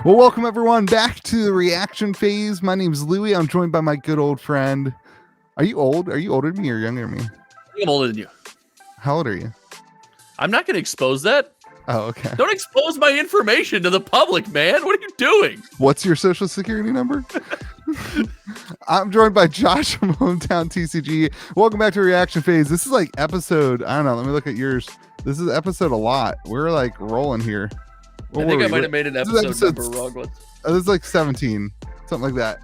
Well, welcome everyone back to the reaction phase. My name's Louie. I'm joined by my good old friend. Are you old? Are you older than me or younger than me? I'm older than you. How old are you? I'm not going to expose that. Oh, okay. Don't expose my information to the public, man. What are you doing? What's your social security number? I'm joined by Josh from Hometown TCG. Welcome back to reaction phase. This is like episode, I don't know, let me look at yours. This is episode a lot. We're like rolling here. I think I might have made an episode number wrong once. This is like 17, something like that.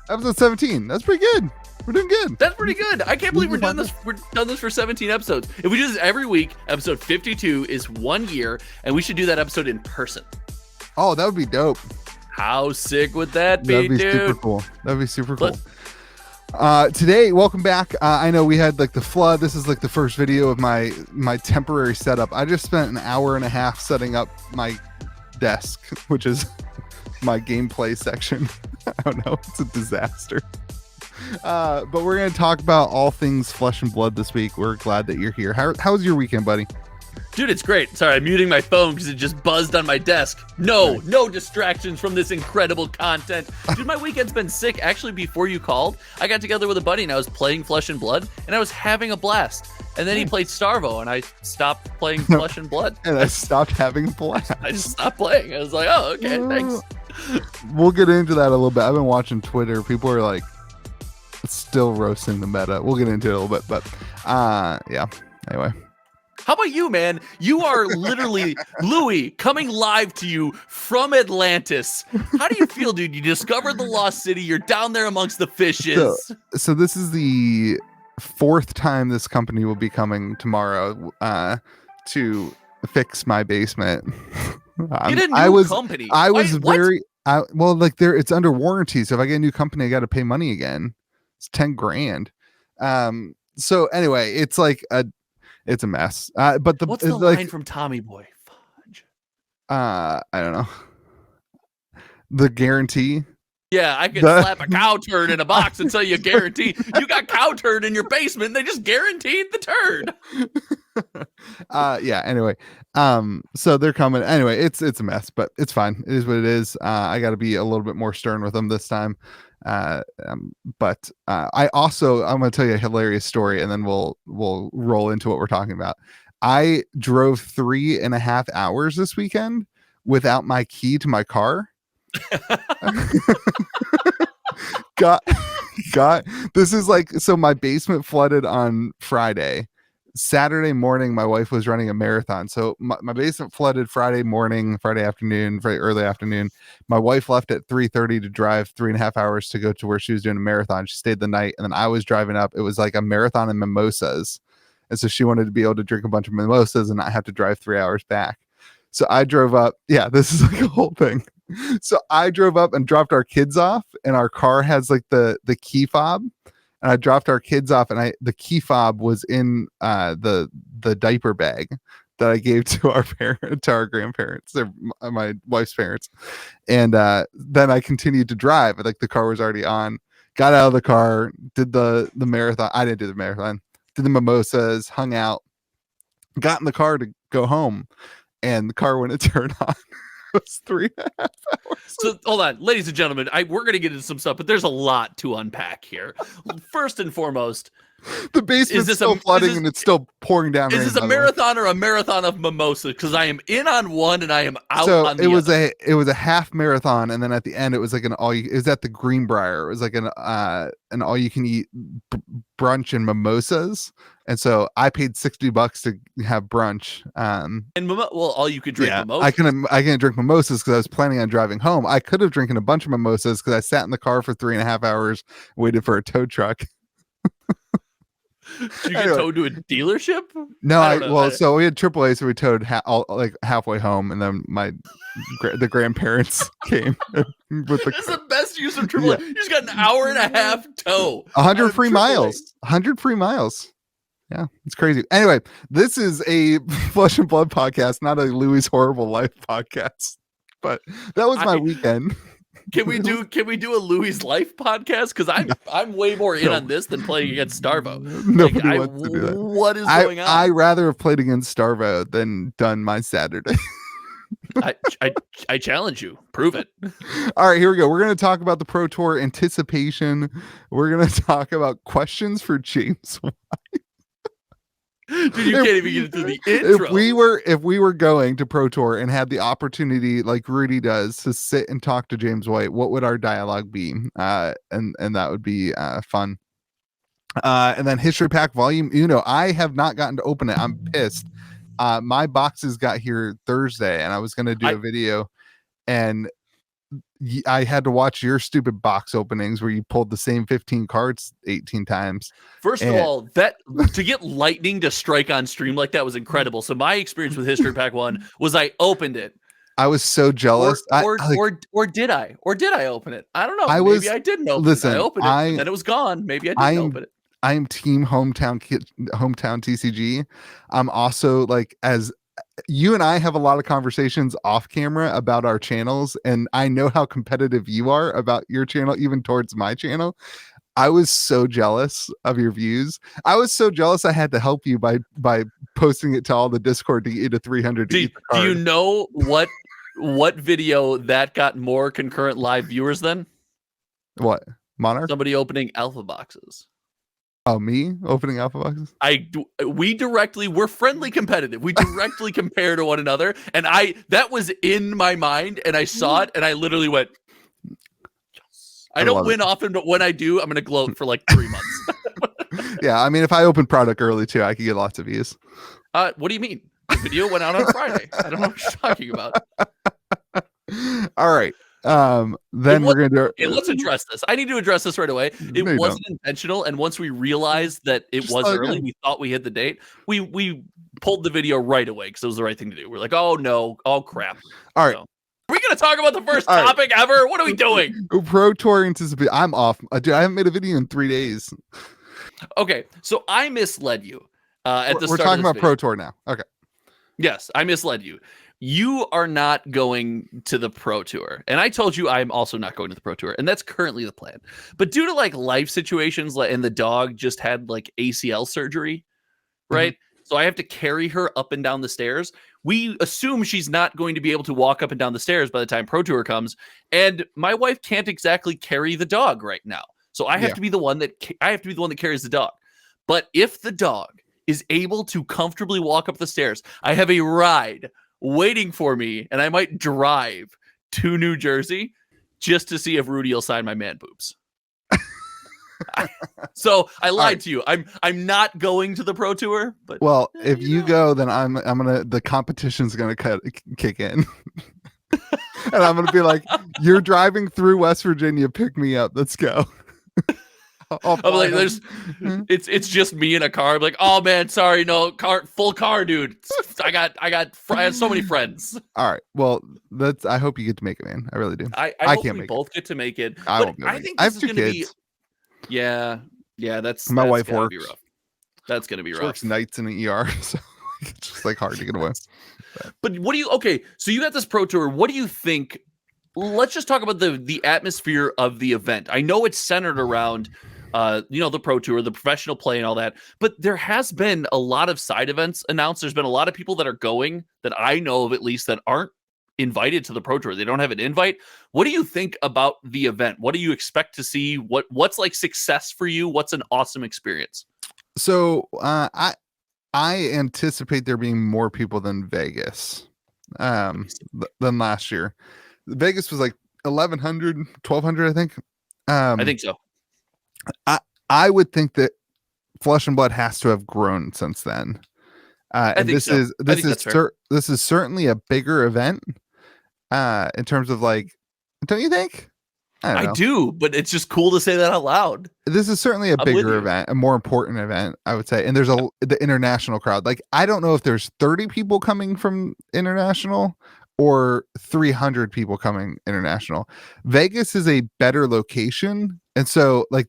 Episode 17. That's pretty good. We're doing good. That's pretty good. I can't believe we're doing this. We're done this for 17 episodes. If we do this every week, episode 52 is 1 year, and we should do that episode in person. Oh, that would be dope. How sick would that be, That'd be dude? super cool. That'd be super cool. Today, welcome back. I know we had like the flood. This is like the first video of my temporary setup. I just spent an hour and a half setting up my desk, which is my gameplay section. I don't know. It's a disaster. But we're going to talk about all things Flesh and Blood this week. We're glad that you're here. How was your weekend, buddy? Dude, it's great. Sorry, I'm muting my phone because it just buzzed on my desk. No distractions from this incredible content. Dude, my weekend's been sick. Actually, before you called, I got together with a buddy and I was playing Flesh and Blood and I was having a blast. And then he played Starvo and I stopped playing Flesh and Blood. And I stopped having a blast. I just stopped playing. I was like, oh, okay, thanks. We'll get into that a little bit. I've been watching Twitter. People are like still roasting the meta. We'll get into it a little bit, but yeah. Anyway. How about you, man? You are literally Louie coming live to you from Atlantis. How do you feel, dude? You discovered the lost city. You're down there amongst the fishes. So this is the fourth time this company will be coming tomorrow to fix my basement. Get a new company. Well, like it's under warranty. So if I get a new company, I got to pay money again. It's 10 grand. So anyway, it's like it's a mess. But what's the line from Tommy Boy? Fudge. I don't know. The guarantee. Yeah, I could slap a cow turd in a box and tell you guarantee you got cow turd in your basement. And they just guaranteed the turd. Yeah. Anyway, so they're coming. Anyway, it's a mess, but it's fine. It is what it is. I got to be a little bit more stern with them this time. But I'm going to tell you a hilarious story, and then we'll roll into what we're talking about. I drove 3.5 hours this weekend without my key to my car. got this is like, so my basement flooded on Friday. Saturday morning, my wife was running a marathon. So my basement flooded Friday morning, Friday afternoon, very early afternoon. My wife left at 3:30 to drive 3.5 hours to go to where she was doing a marathon. She stayed the night, and then I was driving up. It was like a marathon in mimosas. And so she wanted to be able to drink a bunch of mimosas and not have to drive 3 hours back. So I drove up. Yeah, this is like a whole thing. So I drove up and dropped our kids off, and our car has like the key fob. And I dropped our kids off, and the key fob was in the diaper bag that I gave to our grandparents, my wife's parents. And then I continued to drive. Like the car was already on. Got out of the car, did the marathon. I didn't do the marathon. Did the mimosas, hung out, got in the car to go home, and the car wouldn't turn on. It was 3.5 hours. So hold on, ladies and gentlemen, we're gonna get into some stuff, but there's a lot to unpack here. First and foremost, the basement's still flooding and it's still pouring down. Is this a marathon or a marathon of mimosas? Because I am in on one and I am out on the other. It was a half marathon, and then at the end it was like it was at the Greenbrier. It was like an all you can eat brunch and mimosas. And so I paid $60 to have brunch. All you could drink mimosas. I couldn't drink mimosas because I was planning on driving home. I could have drinking a bunch of mimosas because I sat in the car for 3.5 hours, waited for a tow truck. Did you get towed to a dealership? No, so we had AAA, so we towed halfway home, and then the grandparents came with the. That's the best use of AAA. Yeah. You just got an hour and a half tow. 100 free miles. 100 free miles. Yeah, it's crazy. Anyway, this is a Flesh and Blood podcast, not a Louie's Horrible Life podcast. But that was my weekend. Can we do a Louie's Life podcast? Because I'm way more in on this than playing against Starvo. Nobody wants to do that. What is going on? I rather have played against Starvo than done my Saturday. I challenge you. Prove it. All right, here we go. We're going to talk about the Pro Tour anticipation. We're going to talk about questions for James. Dude, you can't even get into the intro. If we were going to Pro Tour and had the opportunity, like Rudy does, to sit and talk to James White, what would our dialogue be? And that would be fun. And then History Pack Volume Uno. I have not gotten to open it. I'm pissed. My boxes got here Thursday, and I was going to do a video, and I had to watch your stupid box openings where you pulled the same 15 cards 18 times. First of all, that to get lightning to strike on stream like that was incredible. So my experience with History Pack 1 was I opened it. I was so jealous. Or did I? Or did I open it? I don't know. Maybe I didn't open it. I opened it, and then it was gone. Maybe I didn't open it. I am team hometown TCG. I'm also like, as you and I have a lot of conversations off camera about our channels, and I know how competitive you are about your channel, even towards my channel. I was so jealous of your views. I was so jealous I had to help you by posting it to all the Discord to get you to 300. Do you know what video that got more concurrent live viewers than? What? Monarch? Somebody opening alpha boxes. Oh, me opening alpha boxes? We're friendly competitive. We directly compare to one another. And that was in my mind, and I saw it, and I literally went, yes. I don't win often, but when I do, I'm going to gloat for like 3 months. Yeah, I mean, if I open product early too, I could get lots of views. What do you mean? The video went out on Friday. I don't know what you're talking about. All right. Then we're gonna do it. Okay, let's address this. I need to address this right away. It wasn't intentional, and once we realized that it was early, we thought we hit the date. We pulled the video right away because it was the right thing to do. We're like, oh no, oh crap. All right. So, are we gonna talk about the first topic ever? What are we doing? Pro Tour anticipation. I'm off. Dude, I haven't made a video in 3 days. Okay, so I misled you. We're talking about Pro Tour now. Okay. Yes, I misled you. You are not going to the Pro Tour. And I told you I'm also not going to the Pro Tour. And that's currently the plan. But due to like life situations, and the dog just had like ACL surgery, right? Mm-hmm. So I have to carry her up and down the stairs. We assume she's not going to be able to walk up and down the stairs by the time Pro Tour comes. And my wife can't exactly carry the dog right now. So I have to be the one that carries the dog. But if the dog is able to comfortably walk up the stairs, I have a ride waiting for me, and I might drive to New Jersey just to see if Rudy will sign my man boobs. So I lied to you. I'm not going to the Pro Tour, but if you go, then I'm gonna, the competition's gonna kick in. And I'm gonna be like, you're driving through West Virginia, pick me up, let's go. I'm like, it's just me in a car. I'm like, oh man, sorry, no full car, dude. I have so many friends. All right, well, I hope you get to make it, man. I really do. I hope we both get to make it. I think this is gonna be. Yeah, that's my wife works. Be rough. That's gonna be rough. Works nights in the ER, so it's just like hard to get away. But what do you? Okay, so you got this Pro Tour. What do you think? Let's just talk about the atmosphere of the event. I know it's centered around the Pro Tour, the professional play and all that, but there has been a lot of side events announced. There's been a lot of people that are going that I know of, at least, that aren't invited to the Pro Tour. They don't have an invite. What do you think about the event? What do you expect to see? What's like success for you? What's an awesome experience? So I anticipate there being more people than Vegas than last year. Vegas was like 1,100, 1,200, I think. I think so. I would think that Flesh and Blood has to have grown since then. And this is certainly a bigger event in terms of, like, don't you think? I do, but it's just cool to say that out loud. This is certainly a bigger event, a more important event, I would say. And there's the international crowd. Like, I don't know if there's 30 people coming from international or 300 people coming international. Vegas is a better location. And so, like,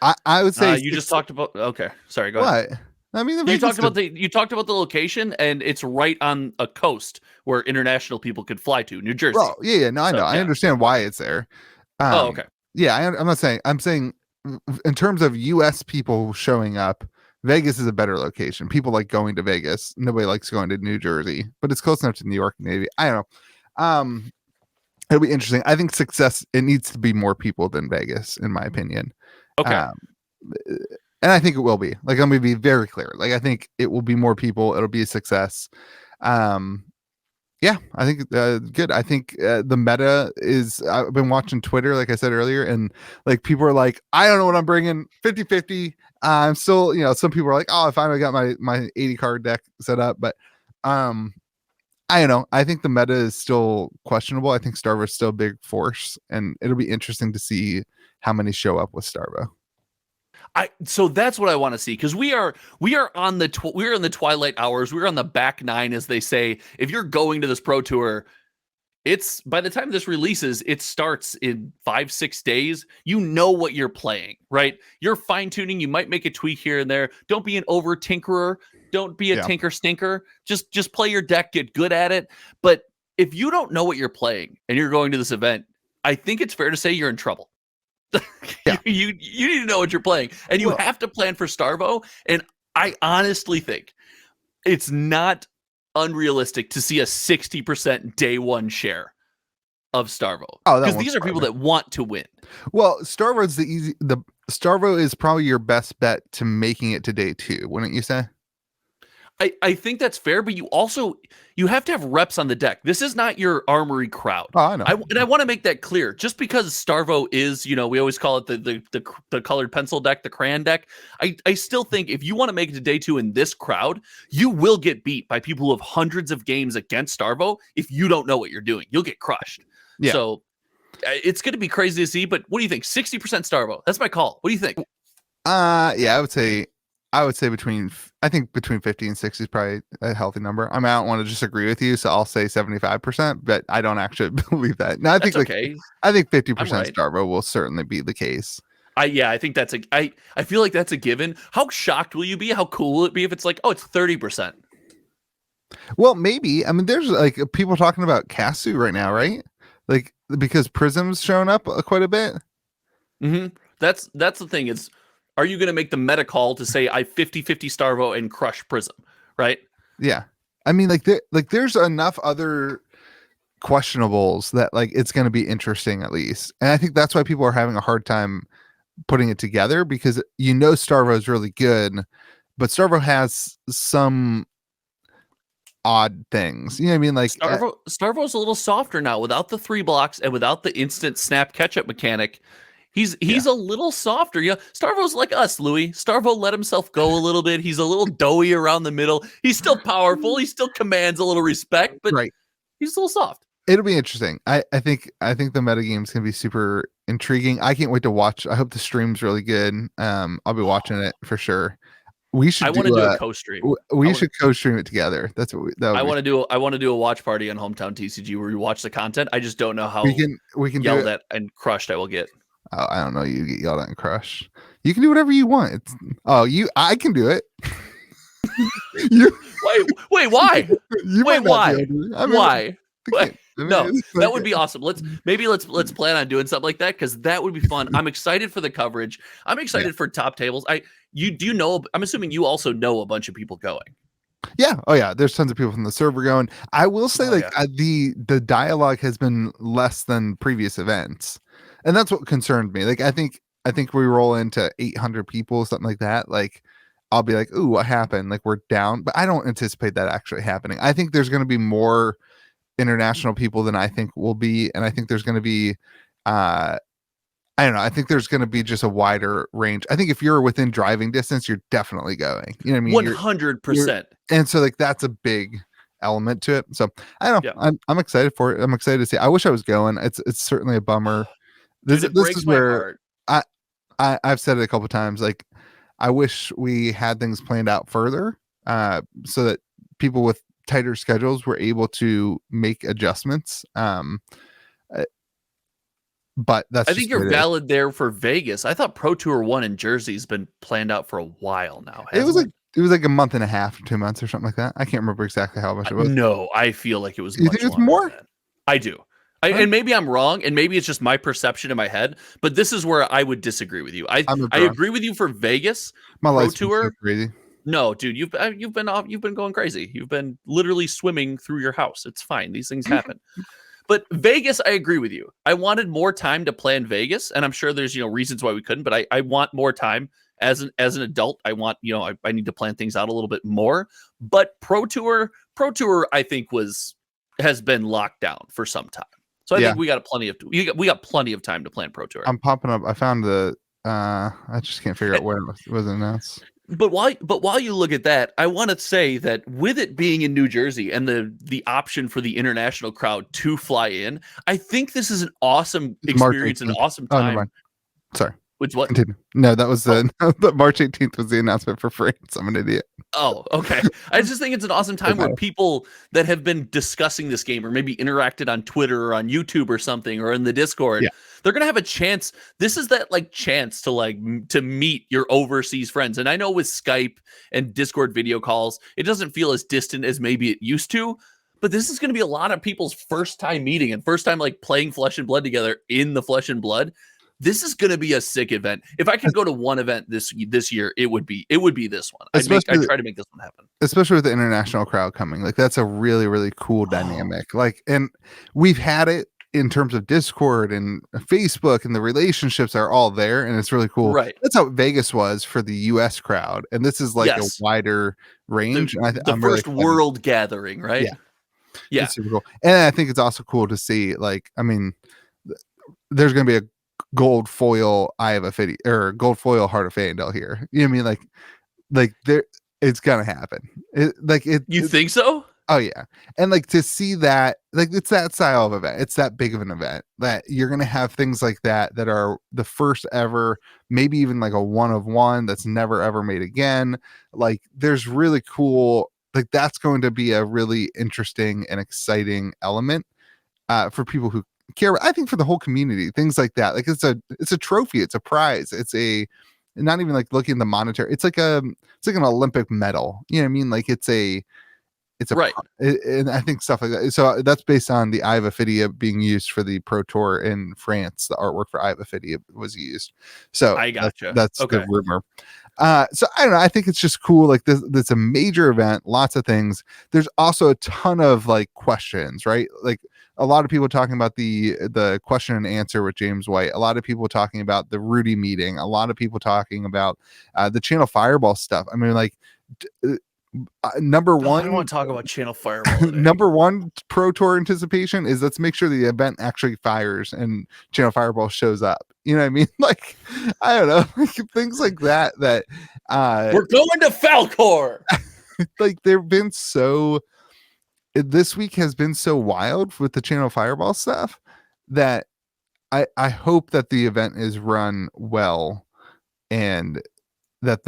I would say you just talked about. Okay, sorry. Go ahead. What? I mean, you talked about the location, and it's right on a coast where international people could fly to, New Jersey. Oh, yeah, no, I know. I understand why it's there. Okay. Yeah, I'm not saying. I'm saying in terms of U.S. people showing up Vegas is a better location. People like going to Vegas. Nobody likes going to New Jersey, but it's close enough to New York, maybe. I don't know. It'll be interesting. I think success, it needs to be more people than Vegas, in my opinion. Okay. And I think it will be. Like, I'm going to be very clear. Like, I think it will be more people. It'll be a success. Yeah, I think good. I think the meta is, I've been watching Twitter, like I said earlier, and like people are like, I don't know what I'm bringing, 50-50. I'm still, some people are like, oh, I finally got my 80 card deck set up, but I don't know. I think the meta is still questionable. I think Starvo is still a big force, and it'll be interesting to see how many show up with Starvo. So that's what I want to see, because we are on the we're in the twilight hours. We're on the back nine, as they say. If you're going to this pro tour, it's, by the time this releases, it starts in 5-6 days. You know what you're playing, right? You're fine tuning. You might make a tweak here and there. Don't be an over tinkerer. Don't be a tinker stinker. Just play your deck, get good at it. But if you don't know what you're playing and you're going to this event, I think it's fair to say you're in trouble. You need to know what you're playing, and you have to plan for Starvo. And I honestly think it's not unrealistic to see a 60% day one share of Starvo, because these are people that want to win. Well, Starvo's the Starvo is probably your best bet to making it to day 2, wouldn't you say? I think that's fair, but you have to have reps on the deck. This is not your armory crowd. Oh, I know. And I want to make that clear. Just because Starvo is, we always call it the colored pencil deck, the crayon deck. I still think if you want to make it to day 2 in this crowd, you will get beat by people who have hundreds of games against Starvo. If you don't know what you're doing, you'll get crushed. Yeah. So it's going to be crazy to see. But what do you think? 60% Starvo. That's my call. What do you think? Yeah, I would say between 50 and 60 is probably a healthy number. I mean, I don't want to disagree with you, so I'll say 75%, but I don't actually believe that. No, I think I think 50% Starvo will certainly be the case. I think that's I feel like that's a given. How shocked will you be? How cool will it be if it's like, oh, it's 30%? Well, maybe. I mean, there's like people talking about Casu right now, right? Like, because Prism's shown up quite a bit. Mm-hmm. That's the thing. Is, are you going to make the meta call to say I 50-50 Starvo and crush Prism, right? Yeah. I mean, there's enough other questionables that like it's going to be interesting at least. And I think that's why people are having a hard time putting it together, because Starvo is really good, but Starvo has some odd things. You know what I mean? Like Starvo's a little softer now without the 3 blocks and without the instant snap catch-up mechanic. He's a little softer. Yeah, Starvo's like us, Louis. Starvo let himself go a little bit. He's a little doughy around the middle. He's still powerful. He still commands a little respect, but he's a little soft. It'll be interesting. I think the metagame's gonna be super intriguing. I can't wait to watch. I hope the stream's really good. I'll be watching it for sure. We should. I want to do a co-stream. We should co-stream it together. That's what I want to do. I want to do a watch party on Hometown TCG where we watch the content. I just don't know how we can yelled at and crushed I will get. Oh, I don't know. You get yelled at and crushed. You can do whatever you want. I can do it. Wait, why? Why? No, that would be awesome. Let's plan on doing something like that, because that would be fun. I'm excited for the coverage. I'm excited for top tables. I'm assuming you also know a bunch of people going. Yeah. Oh yeah. There's tons of people from the server going. I will say the dialogue has been less than previous events. And that's what concerned me. Like, I think we roll into 800 people, something like that. Like, I'll be like, ooh, what happened? Like, we're down. But I don't anticipate that actually happening. I think there's going to be more international people than I think will be. And I think there's going to be, I don't know. I think there's going to be just a wider range. I think if you're within driving distance, you're definitely going. You know what I mean? 100%. And so, like, that's a big element to it. So, I don't know. Yeah. I'm excited for it. I'm excited to see. I wish I was going. It's certainly a bummer. This is where I've said it a couple of times. Like, I wish we had things planned out further, so that people with tighter schedules were able to make adjustments. But I think you're valid there for Vegas. I thought Pro Tour 1 in Jersey's been planned out for a while now. It was like a month and a half, 2 months or something like that. I can't remember exactly how much it was. No, I feel like it was. You think it's more? I do. And maybe I'm wrong, and maybe it's just my perception in my head, but this is where I would disagree with you. I agree with you for Vegas My Pro life's been so Tour. crazy. No, dude, you've been going crazy. You've been literally swimming through your house. It's fine. These things happen. But Vegas, I agree with you. I wanted more time to plan Vegas, and I'm sure there's reasons why we couldn't, but I want more time as an adult. I want I need to plan things out a little bit more. But Pro Tour, I think has been locked down for some time. So I think we got plenty of time to plan Pro Tour. I'm popping up. I found I just can't figure out where it was announced. But while you look at that, I want to say that with it being in New Jersey and the option for the international crowd to fly in, I think this is an awesome experience and an awesome time. Oh, never mind. Sorry. Which what? Continue. No, that was the March 18th was the announcement for France. I'm an idiot. Oh, okay. I just think it's an awesome time where people that have been discussing this game or maybe interacted on Twitter or on YouTube or something or in the Discord, they're gonna have a chance. This is that chance to meet your overseas friends. And I know with Skype and Discord video calls, it doesn't feel as distant as maybe it used to. But this is going to be a lot of people's first time meeting and first time playing Flesh and Blood together in the Flesh and Blood. This is going to be a sick event. If I could go to one event this year, it would be this one. I'd try to make this one happen. Especially with the international crowd coming. That's a really, really cool dynamic. And we've had it in terms of Discord and Facebook, and the relationships are all there, and it's really cool. Right. That's how Vegas was for the US crowd. And this is a wider range. The first really world gathering, right? Yeah. It's super cool. And I think it's also cool to see, there's going to be a gold foil Eye of Ophidia or gold foil Heart of Faendal here. You know what I mean? There, it's gonna happen. You think so? Oh yeah. And to see that, it's that style of event. It's that big of an event that you're gonna have things like that are the first ever, maybe even a one of one that's never ever made again. There's really cool. That's going to be a really interesting and exciting element for people who care. I think for the whole community, things like that. It's a trophy, it's a prize, it's a not even looking at the monetary. It's an Olympic medal. You know what I mean? It's a right. And I think stuff like that. So that's based on the Eye of Ophidia being used for the Pro Tour in France. The artwork for Eye of Ophidia was used. So I gotcha. That's okay. The rumor. So I don't know. I think it's just cool. This a major event, lots of things. There's also a ton of questions, right? A lot of people talking about the question and answer with James White. A lot of people talking about the Rudy meeting. A lot of people talking about the Channel Fireball stuff. I mean, number one, I don't want to talk about Channel Fireball. Number one Pro Tour anticipation is let's make sure the event actually fires and Channel Fireball shows up. You know what I mean? I don't know, things like that. We're going to Falcor. They've been so. This week has been so wild with the Channel Fireball stuff that I hope that the event is run well, and that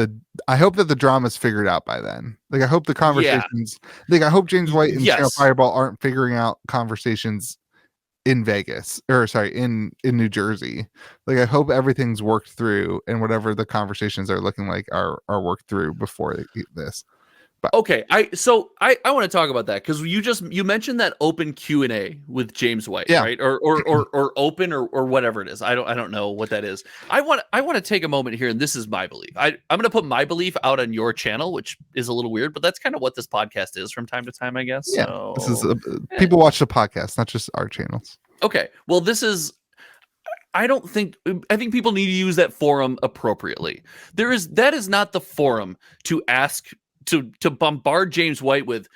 I hope that the drama's figured out by then. I hope the conversations, I hope James White and Channel Fireball aren't figuring out conversations in Vegas, or sorry, in New Jersey. I hope everything's worked through, and whatever the conversations are looking like are worked through before this. But okay, I want to talk about that because you mentioned that open Q&A with James White, right? Or open or whatever it is. I don't know what that is. I want to take a moment here, and this is my belief. I'm going to put my belief out on your channel, which is a little weird, but that's kind of what this podcast is from time to time, I guess. Yeah, so, this is people watch the podcast, not just our channels. Okay, well, this is. I think people need to use that forum appropriately. That is not the forum to ask. To bombard James White with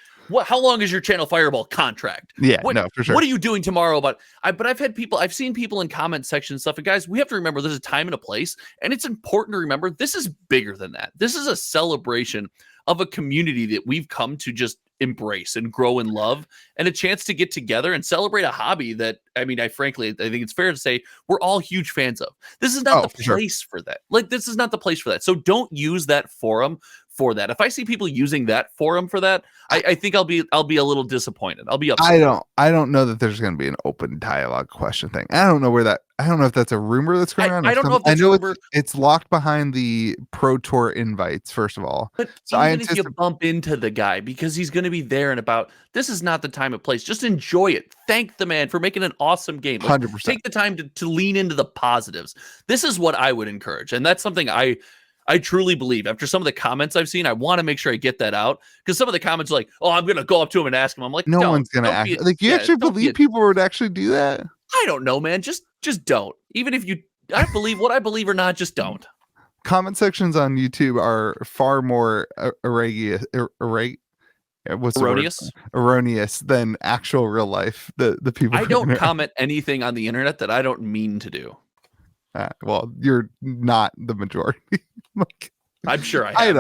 how long is your Channel Fireball contract? Yeah, no, for sure. What are you doing tomorrow but I've seen people in comment section and stuff. And guys, we have to remember there's a time and a place, and it's important to remember this is bigger than that. This is a celebration of a community that we've come to just embrace and grow and love, and a chance to get together and celebrate a hobby that I think it's fair to say we're all huge fans of. This is not the place for that. This is not the place for that. So don't use that forum for that. If I see people using that forum for that, I think I'll be a little disappointed. I'll be upset. I don't know that there's going to be an open dialogue question thing. I don't know if that's a rumor that's going on. I don't know if that's I know a rumor. it's locked behind the Pro Tour invites, first of all. But so even if you bump into the guy, because he's going to be there in about, this is not the time and place. Just enjoy it. Thank the man for making an awesome game. 100%. Take the time to lean into the positives. This is what I would encourage. And that's something I truly believe. After some of the comments I've seen, I want to make sure I get that out, because some of the comments are like, "Oh, I'm going to go up to him and ask him." I'm like, no one's going to ask. You actually believe people would actually do that? I don't know, man. Just don't. Even if I believe what I believe or not, just don't. Comment sections on YouTube are far more erroneous than actual real life. The people. I don't comment anything on the internet that I don't mean to do. Well, you're not the majority. I'm sure I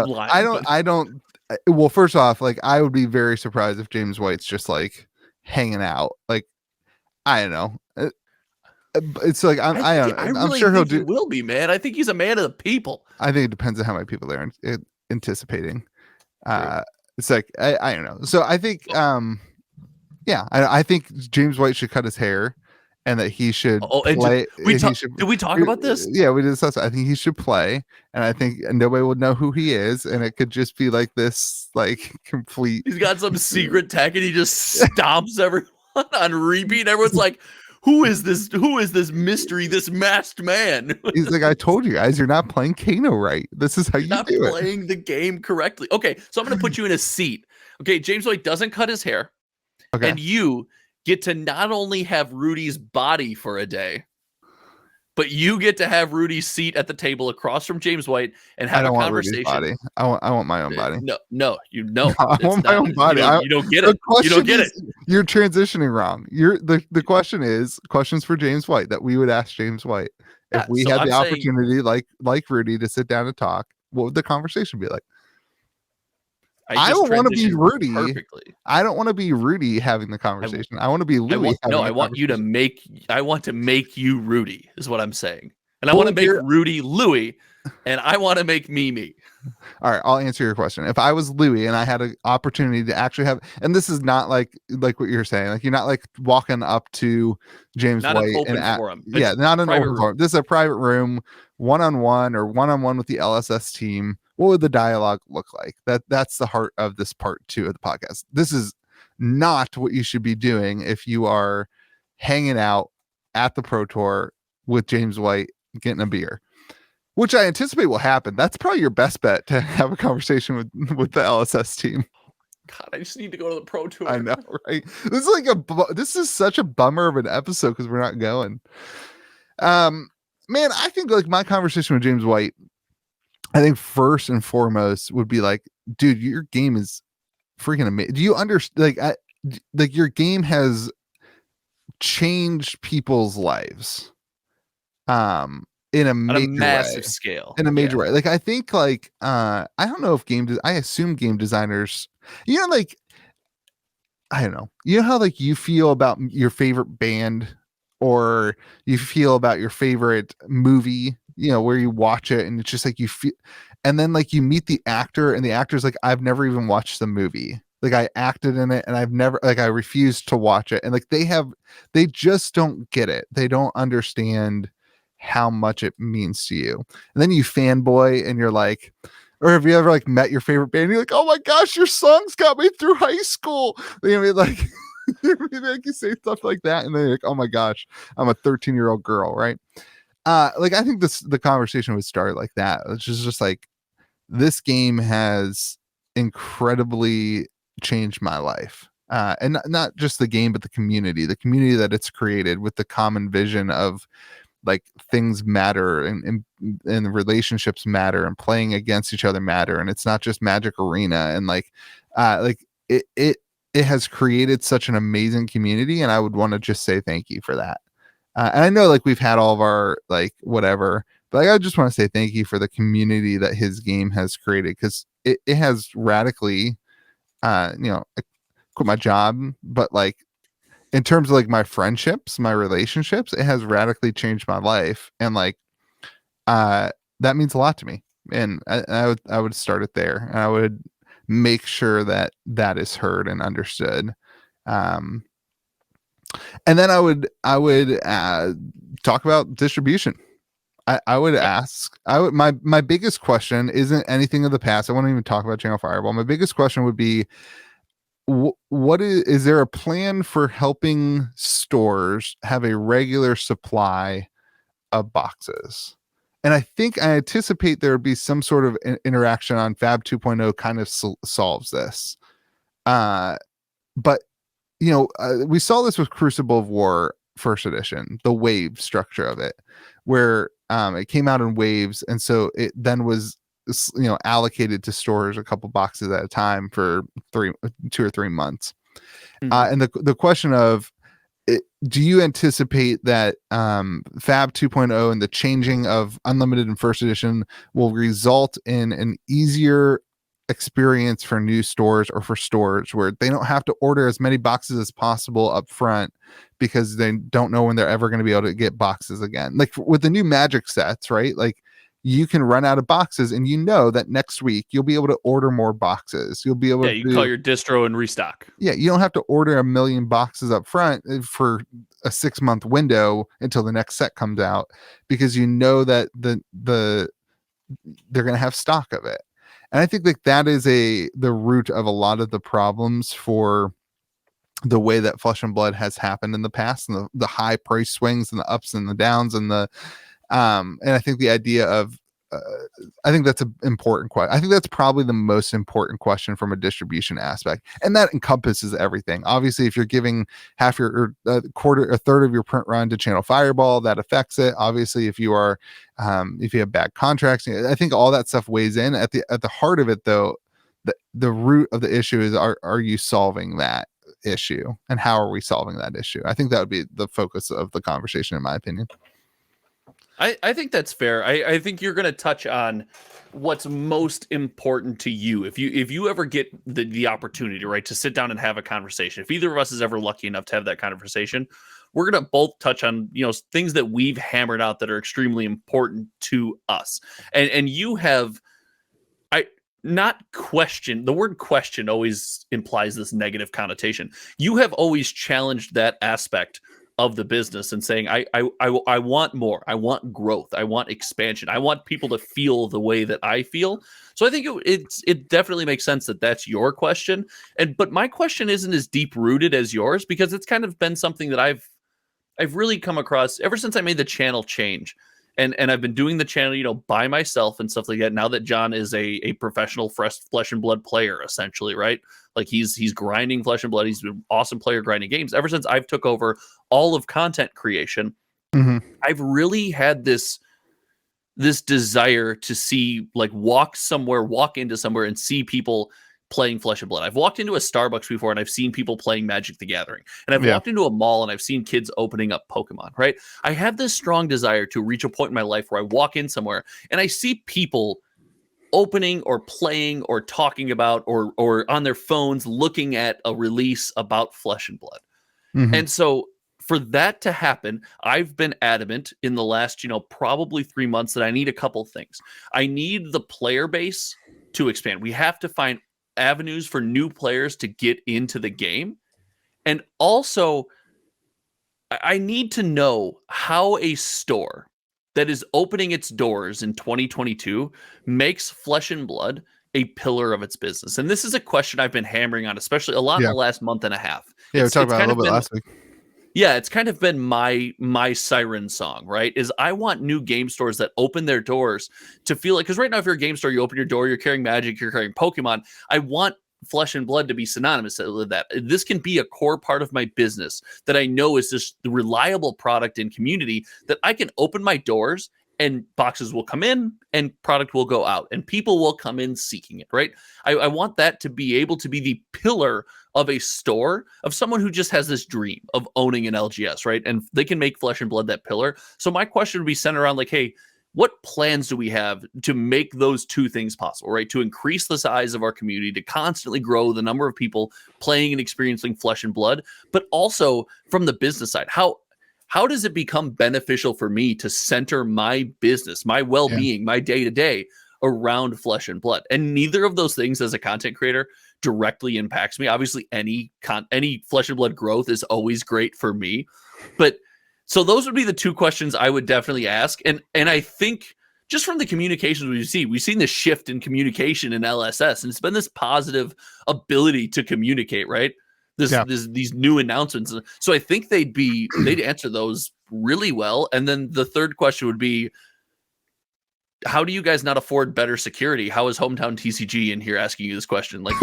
don't. Well, first off, like, I would be very surprised if James White's just like hanging out. Like, I don't know. It's like I'm sure he'll do. He will be, man. I think he's a man of the people. I think it depends on how many people they're anticipating. It's like I don't know. So I think I think James White should cut his hair, and that he should play. Did we talk about this? Yeah, we discussed it. I think he should play, and I think nobody would know who he is, and it could just be like this, like, complete. He's got some secret tech, and he just stomps everyone on repeat. Everyone's like, "Who is this? Who is this mystery? This masked man?" He's like, "I told you guys, you're not playing Kano right. This is how you not do it. Playing the game correctly." Okay, so I'm going to put you in a seat. Okay, James White doesn't cut his hair, and you get to not only have Rudy's body for a day, but you get to have Rudy's seat at the table across from James White and have a conversation. Body. I want my own body. No, I want my own body. You don't get it. You don't get it. You're transitioning wrong. The question is questions for James White that we would ask James White if we had the opportunity, like Rudy, to sit down and talk. What would the conversation be like? I don't want to be Rudy. Perfectly. I don't want to be Rudy having the conversation. I want to be Louis. I want to make you Rudy, is what I'm saying. And I want to make Rudy Louis, and I want to make me. All right, I'll answer your question. If I was Louis and I had an opportunity to actually have, and this is not like what you're saying, like, you're not like walking up to James not White an open and forum. not an open forum. This is a private room, one-on-one or one-on-one with the LSS team. What would the dialogue look like? That's the heart of this part 2 of the podcast. This is not what you should be doing if you are hanging out at the Pro Tour with James White getting a beer, which I anticipate will happen. That's probably your best bet, to have a conversation with the LSS team. God, I just need to go to the Pro Tour. I know, right? This is such a bummer of an episode because we're not going. Man, I think, like, my conversation with James White, I think first and foremost would be like, dude, your game is freaking amazing. Do you understand? Like your game has changed people's lives, in a massive scale, in a major way. Like, I think, like, I don't know if I assume game designers, like, I don't know, how, like, you feel about your favorite band, or you feel about your favorite movie, where you watch it and it's just like you feel, and then, like, you meet the actor and the actor's like, I've never even watched the movie. Like, I acted in it and I refuse to watch it. And, like, they just don't get it. They don't understand how much it means to you. And then you fanboy and you're like, or have you ever, like, met your favorite band? You're like, oh my gosh, your songs got me through high school. Like, like, you say stuff like that, and then you're like, oh my gosh, I'm a 13-year-old girl, right? Like, I think the conversation would start like that, which is just like, this game has incredibly changed my life, and not just the game, but the community that it's created, with the common vision of, like, things matter, and relationships matter, and playing against each other matter, and it's not just Magic Arena, and like it has created such an amazing community, and I would want to just say thank you for that. And I know, like, we've had all of our, like, whatever, but, like, I just want to say thank you for the community that his game has created, because it has radically, I quit my job, but, like, in terms of, like, my friendships, my relationships, it has radically changed my life, and, like, that means a lot to me. And I would start it there, and I would make sure that that is heard and understood. Um, and then I would talk about distribution. I would ask. My biggest question isn't anything of the past. I won't even talk about Channel Fireball. My biggest question would be, what is there a plan for helping stores have a regular supply of boxes? And I anticipate there would be some sort of interaction on Fab 2.0 kind of solves this. But we saw this with Crucible of War first edition, the wave structure of it, where it came out in waves, and so it then was allocated to stores a couple boxes at a time for 2 or 3 months. And the question of, do you anticipate that Fab 2.0 and the changing of unlimited in first edition will result in an easier experience for new stores, or for stores where they don't have to order as many boxes as possible up front because they don't know when they're ever going to be able to get boxes again? Like with the new Magic sets, right? Like you can run out of boxes, and that next week you'll be able to order more boxes. You'll be able to you call your distro and restock. Yeah, you don't have to order 1 million boxes up front for a 6-month window until the next set comes out, because that they're going to have stock of it. And I think that is the root of a lot of the problems for the way that Flesh and Blood has happened in the past, and the high price swings and the ups and the downs, and I think the idea of I think that's an important question. I think that's probably the most important question from a distribution aspect, and that encompasses everything. Obviously, if you're giving half your a third of your print run to Channel Fireball, that affects it. Obviously, if you have bad contracts, I think all that stuff weighs in. At the heart of it, though, the root of the issue is, are you solving that issue, and how are we solving that issue? I think that would be the focus of the conversation, in my opinion. I think that's fair. I think you're going to touch on what's most important to you. If you ever get the opportunity, right, to sit down and have a conversation, if either of us is ever lucky enough to have that conversation, we're going to both touch on, things that we've hammered out that are extremely important to us. And you have, not question, the word question always implies this negative connotation. You have always challenged that aspect of the business and saying, I want more. I want growth. I want expansion. I want people to feel the way that I feel. So I think it definitely makes sense that that's your question. But my question isn't as deep rooted as yours, because it's kind of been something that I've really come across ever since I made the channel change. And I've been doing the channel, by myself and stuff like that. Now that John is a professional Flesh and Blood player, essentially, right? Like he's grinding Flesh and Blood. He's an awesome player grinding games. Ever since I've took over all of content creation, I've really had this desire to see, like, walk into somewhere and see people playing Flesh and Blood. I've walked into a Starbucks before and I've seen people playing Magic the Gathering. And I've walked into a mall and I've seen kids opening up Pokemon, right? I have this strong desire to reach a point in my life where I walk in somewhere and I see people opening or playing or talking about or on their phones looking at a release about Flesh and Blood. And so for that to happen, I've been adamant in the last, probably 3 months that I need a couple things. I need the player base to expand. We have to find avenues for new players to get into the game. And also, I need to know how a store that is opening its doors in 2022 makes Flesh and Blood a pillar of its business. And this is a question I've been hammering on, especially a lot in the last month and a half. Yeah, we talked about it a little bit last week. Yeah, it's kind of been my siren song, right? Is I want new game stores that open their doors to feel like, because right now, if you're a game store, you open your door, you're carrying Magic, you're carrying Pokemon. I want Flesh and Blood to be synonymous with that. This can be a core part of my business that I know is just the reliable product and community that I can open my doors and boxes will come in and product will go out and people will come in seeking it, right? I want that to be able to be the pillar of a store, of someone who just has this dream of owning an LGS, right? And they can make Flesh and Blood that pillar. So my question would be centered around, like, hey, what plans do we have to make those two things possible, right? To increase the size of our community, to constantly grow the number of people playing and experiencing Flesh and Blood, but also from the business side, how does it become beneficial for me to center my business, my well-being, my day-to-day around Flesh and Blood. And neither of those things as a content creator directly impacts me. Obviously, any Flesh and Blood growth is always great for me. But so those would be the two questions I would definitely ask. And I think just from the communications we've seen this shift in communication in LSS, and it's been this positive ability to communicate, right? These new announcements. So I think they'd answer those really well. And then the third question would be, how do you guys not afford better security? How is Hometown TCG in here asking you this question? Like,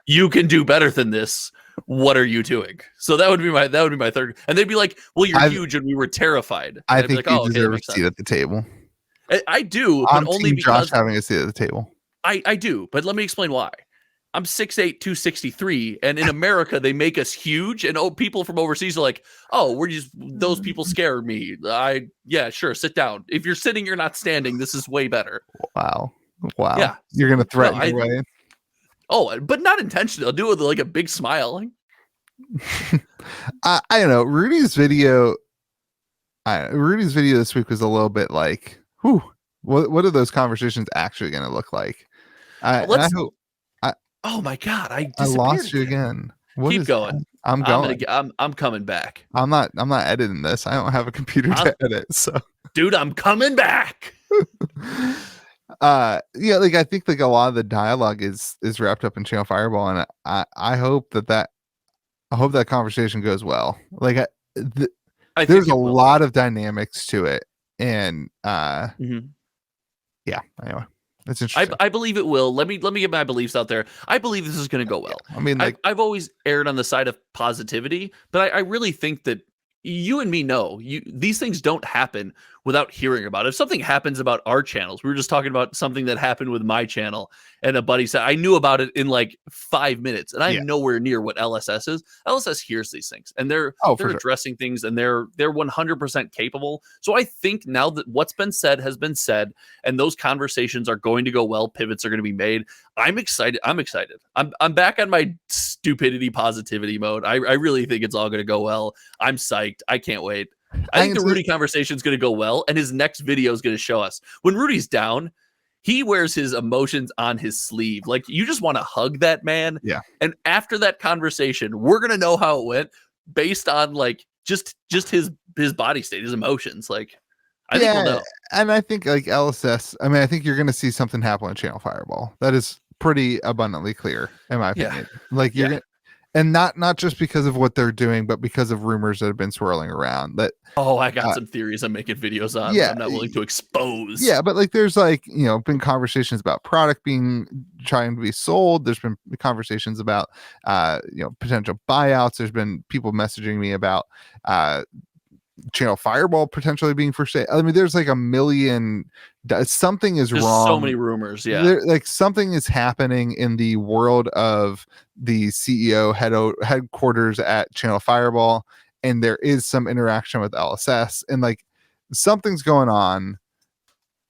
you can do better than this. What are you doing? So that would be my third. And they'd be like, well, you're huge, and we were terrified. I think like, you deserve a seat at the table. I do, but only because Josh having a seat at the table. I do, but let me explain why. I'm 6'8", 263, and in America they make us huge, and people from overseas are like, "Oh, those people scare me." Yeah, sure, sit down. If you're sitting, you're not standing. This is way better. Wow. Yeah, you're gonna threaten your way. Oh, but not intentionally. I'll do it with like a big smile. I don't know. Rudy's video this week was a little bit like, whew, what are those conversations actually going to look like? Oh my God, I lost you again. Keep going. That? I'm going. I'm coming back. I'm not editing this. I don't have a computer to edit. So, dude, I'm coming back. Yeah, like I think like a lot of the dialogue is wrapped up in Channel Fireball, and I hope that conversation goes well. Like there's a lot of dynamics to it, and yeah. Anyway, that's interesting. I believe it will. Let me get my beliefs out there. I believe this is going to go well. I mean, like I've always erred on the side of positivity, but I really think that you and me know these things don't happen without hearing about it. If something happens about our channels, we were just talking about something that happened with my channel, and a buddy said, I knew about it in like 5 minutes, and I'm nowhere near what LSS is. LSS hears these things, and they're addressing things, and they're 100% capable. So I think now that what's been said has been said, and those conversations are going to go well, pivots are going to be made. I'm excited. I'm back on my stupidity positivity mode. I really think it's all going to go well. I'm psyched. I can't wait. I think the Rudy conversation is going to go well, and his next video is going to show us when Rudy's down, he wears his emotions on his sleeve. Like, you just want to hug that man. Yeah. And after that conversation, we're going to know how it went based on like just his body state, his emotions. Like, I think we'll know. And I think like LSS, I mean, I think you're going to see something happen on Channel Fireball. That is pretty abundantly clear, in my opinion. Like you're gonna, and not just because of what they're doing, but because of rumors that have been swirling around. That I got some theories I'm making videos on. I'm not willing to expose. Yeah, but like there's like been conversations about product trying to be sold. There's been conversations about potential buyouts. There's been people messaging me about Channel Fireball potentially being for sale. I mean, there's like a million. Something is wrong. So many rumors. Yeah, like something is happening in the world of the CEO headquarters at Channel Fireball, and there is some interaction with LSS, and like something's going on.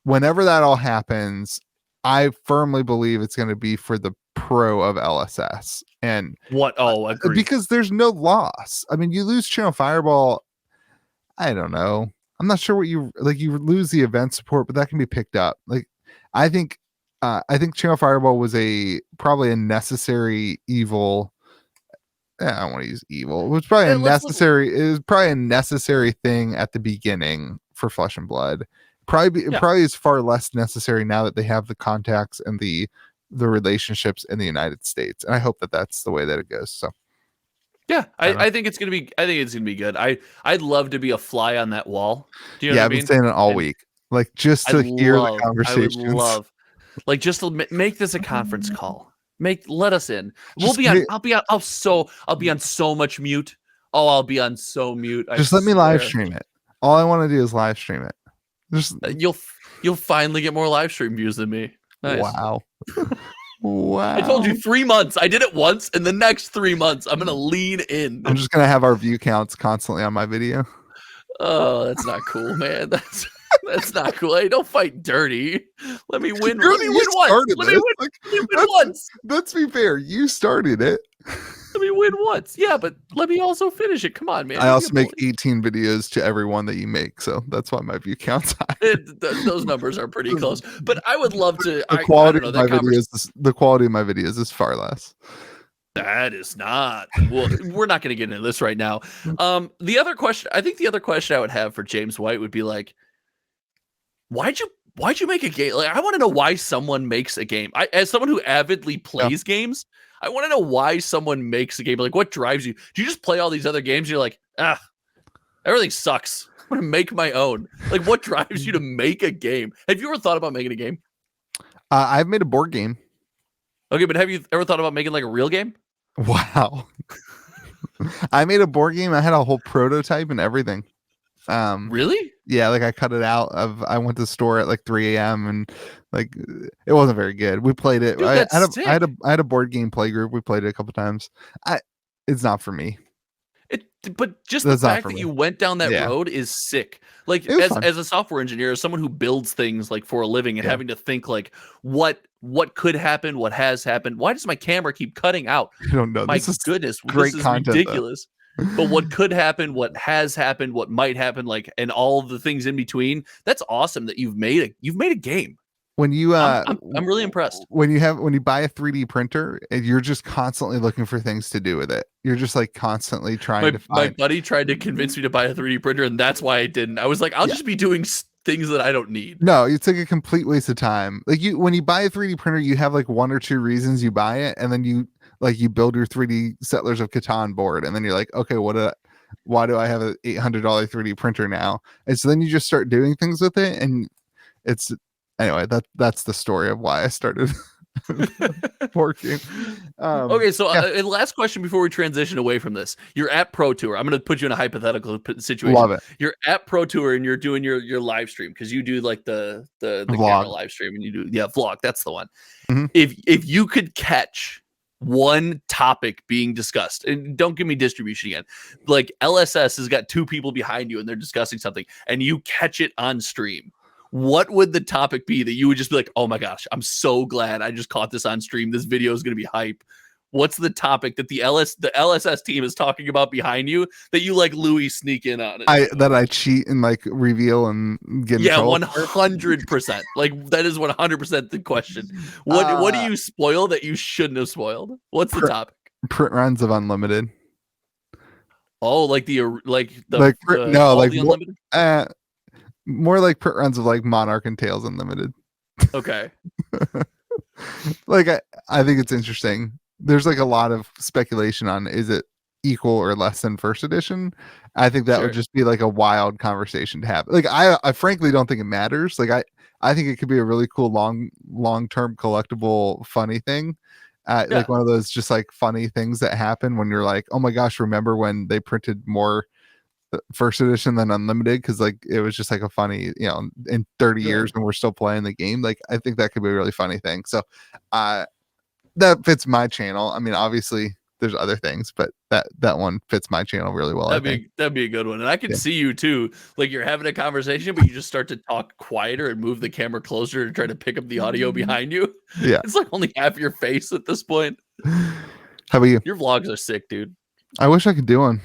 Whenever that all happens, I firmly believe it's going to be for the pro of LSS. And agreed. Because there's no loss. I mean, you lose Channel Fireball. I don't know. I'm not sure what you lose the event support, but that can be picked up. Like, I think Channel Fireball was probably a necessary evil. I don't want to use evil. It was probably a necessary thing at the beginning for Flesh and Blood. Probably is far less necessary now that they have the contacts and the relationships in the United States. And I hope that that's the way that it goes. So. Yeah, I think it's gonna be. I think it's gonna be good. I'd love to be a fly on that wall. Do you know what I mean? I've been saying it all week, like just to hear the conversations. I would love, like, just to make this a conference call. Let us in. I'll be on so much mute. Oh, I'll be on so mute. Just let me live stream it. All I want to do is live stream it. Just you'll finally get more live stream views than me. Nice. Wow. Wow. I told you 3 months. I did it once. In the next 3 months, I'm going to lean in. I'm just going to have our view counts constantly on my video. Oh, that's not cool, man. That's not cool. Hey, don't fight dirty. Let me win. Let me win once. Let me win once. Let's be fair. You started it. Let me win once. Yeah, but let me also finish it. Come on, man. I also make 18 videos to every one that you make, so that's why my view count's high. Those numbers are pretty close. But I would love to. The I quality don't know, of my videos, the quality of my videos is far less. That is not. Well, we're not going to get into this right now. The other question I would have for James White would be like, why'd you make a game? Like, I want to know why someone makes a game. As someone who avidly plays games, I want to know why someone makes a game. Like, what drives you? Do you just play all these other games? And you're like, everything sucks. I want to make my own. Like, what drives you to make a game? Have you ever thought about making a game? I've made a board game. Okay, but have you ever thought about making like a real game? Wow. I made a board game. I had a whole prototype and everything. Really? Yeah, like I cut it out I went to the store at like 3 a.m. and like it wasn't very good. We played it. Dude, I had a board game play group. We played it a couple times. It's not for me. But just the fact that you went down that road is sick. Like as a software engineer, as someone who builds things like for a living and having to think like what could happen, what has happened. Why does my camera keep cutting out? I don't know. My goodness, this is ridiculous. But what could happen, what has happened, what might happen, like, and all of the things in between. That's awesome that you've made a game. When you I'm really impressed. When you buy a 3D printer, you're just constantly looking for things to do with it. You're just like constantly trying to find. My buddy tried to convince me to buy a 3D printer, and that's why I didn't. I was like, I'll just be doing things that I don't need. No, it's like a complete waste of time. Like when you buy a 3D printer, you have like one or two reasons you buy it, and then you build your 3D Settlers of Catan board, and then you're like, okay, why do I have an $800 3D printer now? And so then you just start doing things with it, and it's anyway. That's the story of why I started working. Okay, so last question before we transition away from this. You're at Pro Tour. I'm going to put you in a hypothetical situation. Love it. You're at Pro Tour and you're doing your live stream because you do like the camera live stream and you do vlog. That's the one. Mm-hmm. If you could catch one topic being discussed, and don't give me distribution again, like LSS has got two people behind you and they're discussing something and you catch it on stream, what would the topic be that you would just be like, oh my gosh, I'm so glad I just caught this on stream, this video is going to be hype? What's the topic that the LSS team is talking about behind you that you like Louis sneak in on it? I cheat and like reveal and get in trouble? 100%. Like that is 100% the question. What do you spoil that you shouldn't have spoiled? What's the topic? Print runs of Unlimited. Oh, more like print runs of like Monarch and Tales Unlimited. Okay. Like I think it's interesting. There's like a lot of speculation on is it equal or less than first edition. I think that would just be like a wild conversation to have. Like I frankly don't think it matters. Like I think it could be a really cool long-term collectible funny thing. Like one of those just like funny things that happen when you're like, oh my gosh, remember when they printed more first edition than Unlimited? Because like it was just like a funny, in 30 years when we're still playing the game. Like I think that could be a really funny thing. So that fits my channel. I mean, obviously there's other things, but that one fits my channel really well. That'd be a good one. And I can see you too. Like you're having a conversation, but you just start to talk quieter and move the camera closer to try to pick up the audio behind you. Yeah. It's like only half your face at this point. How about you? Your vlogs are sick, dude. I wish I could do one.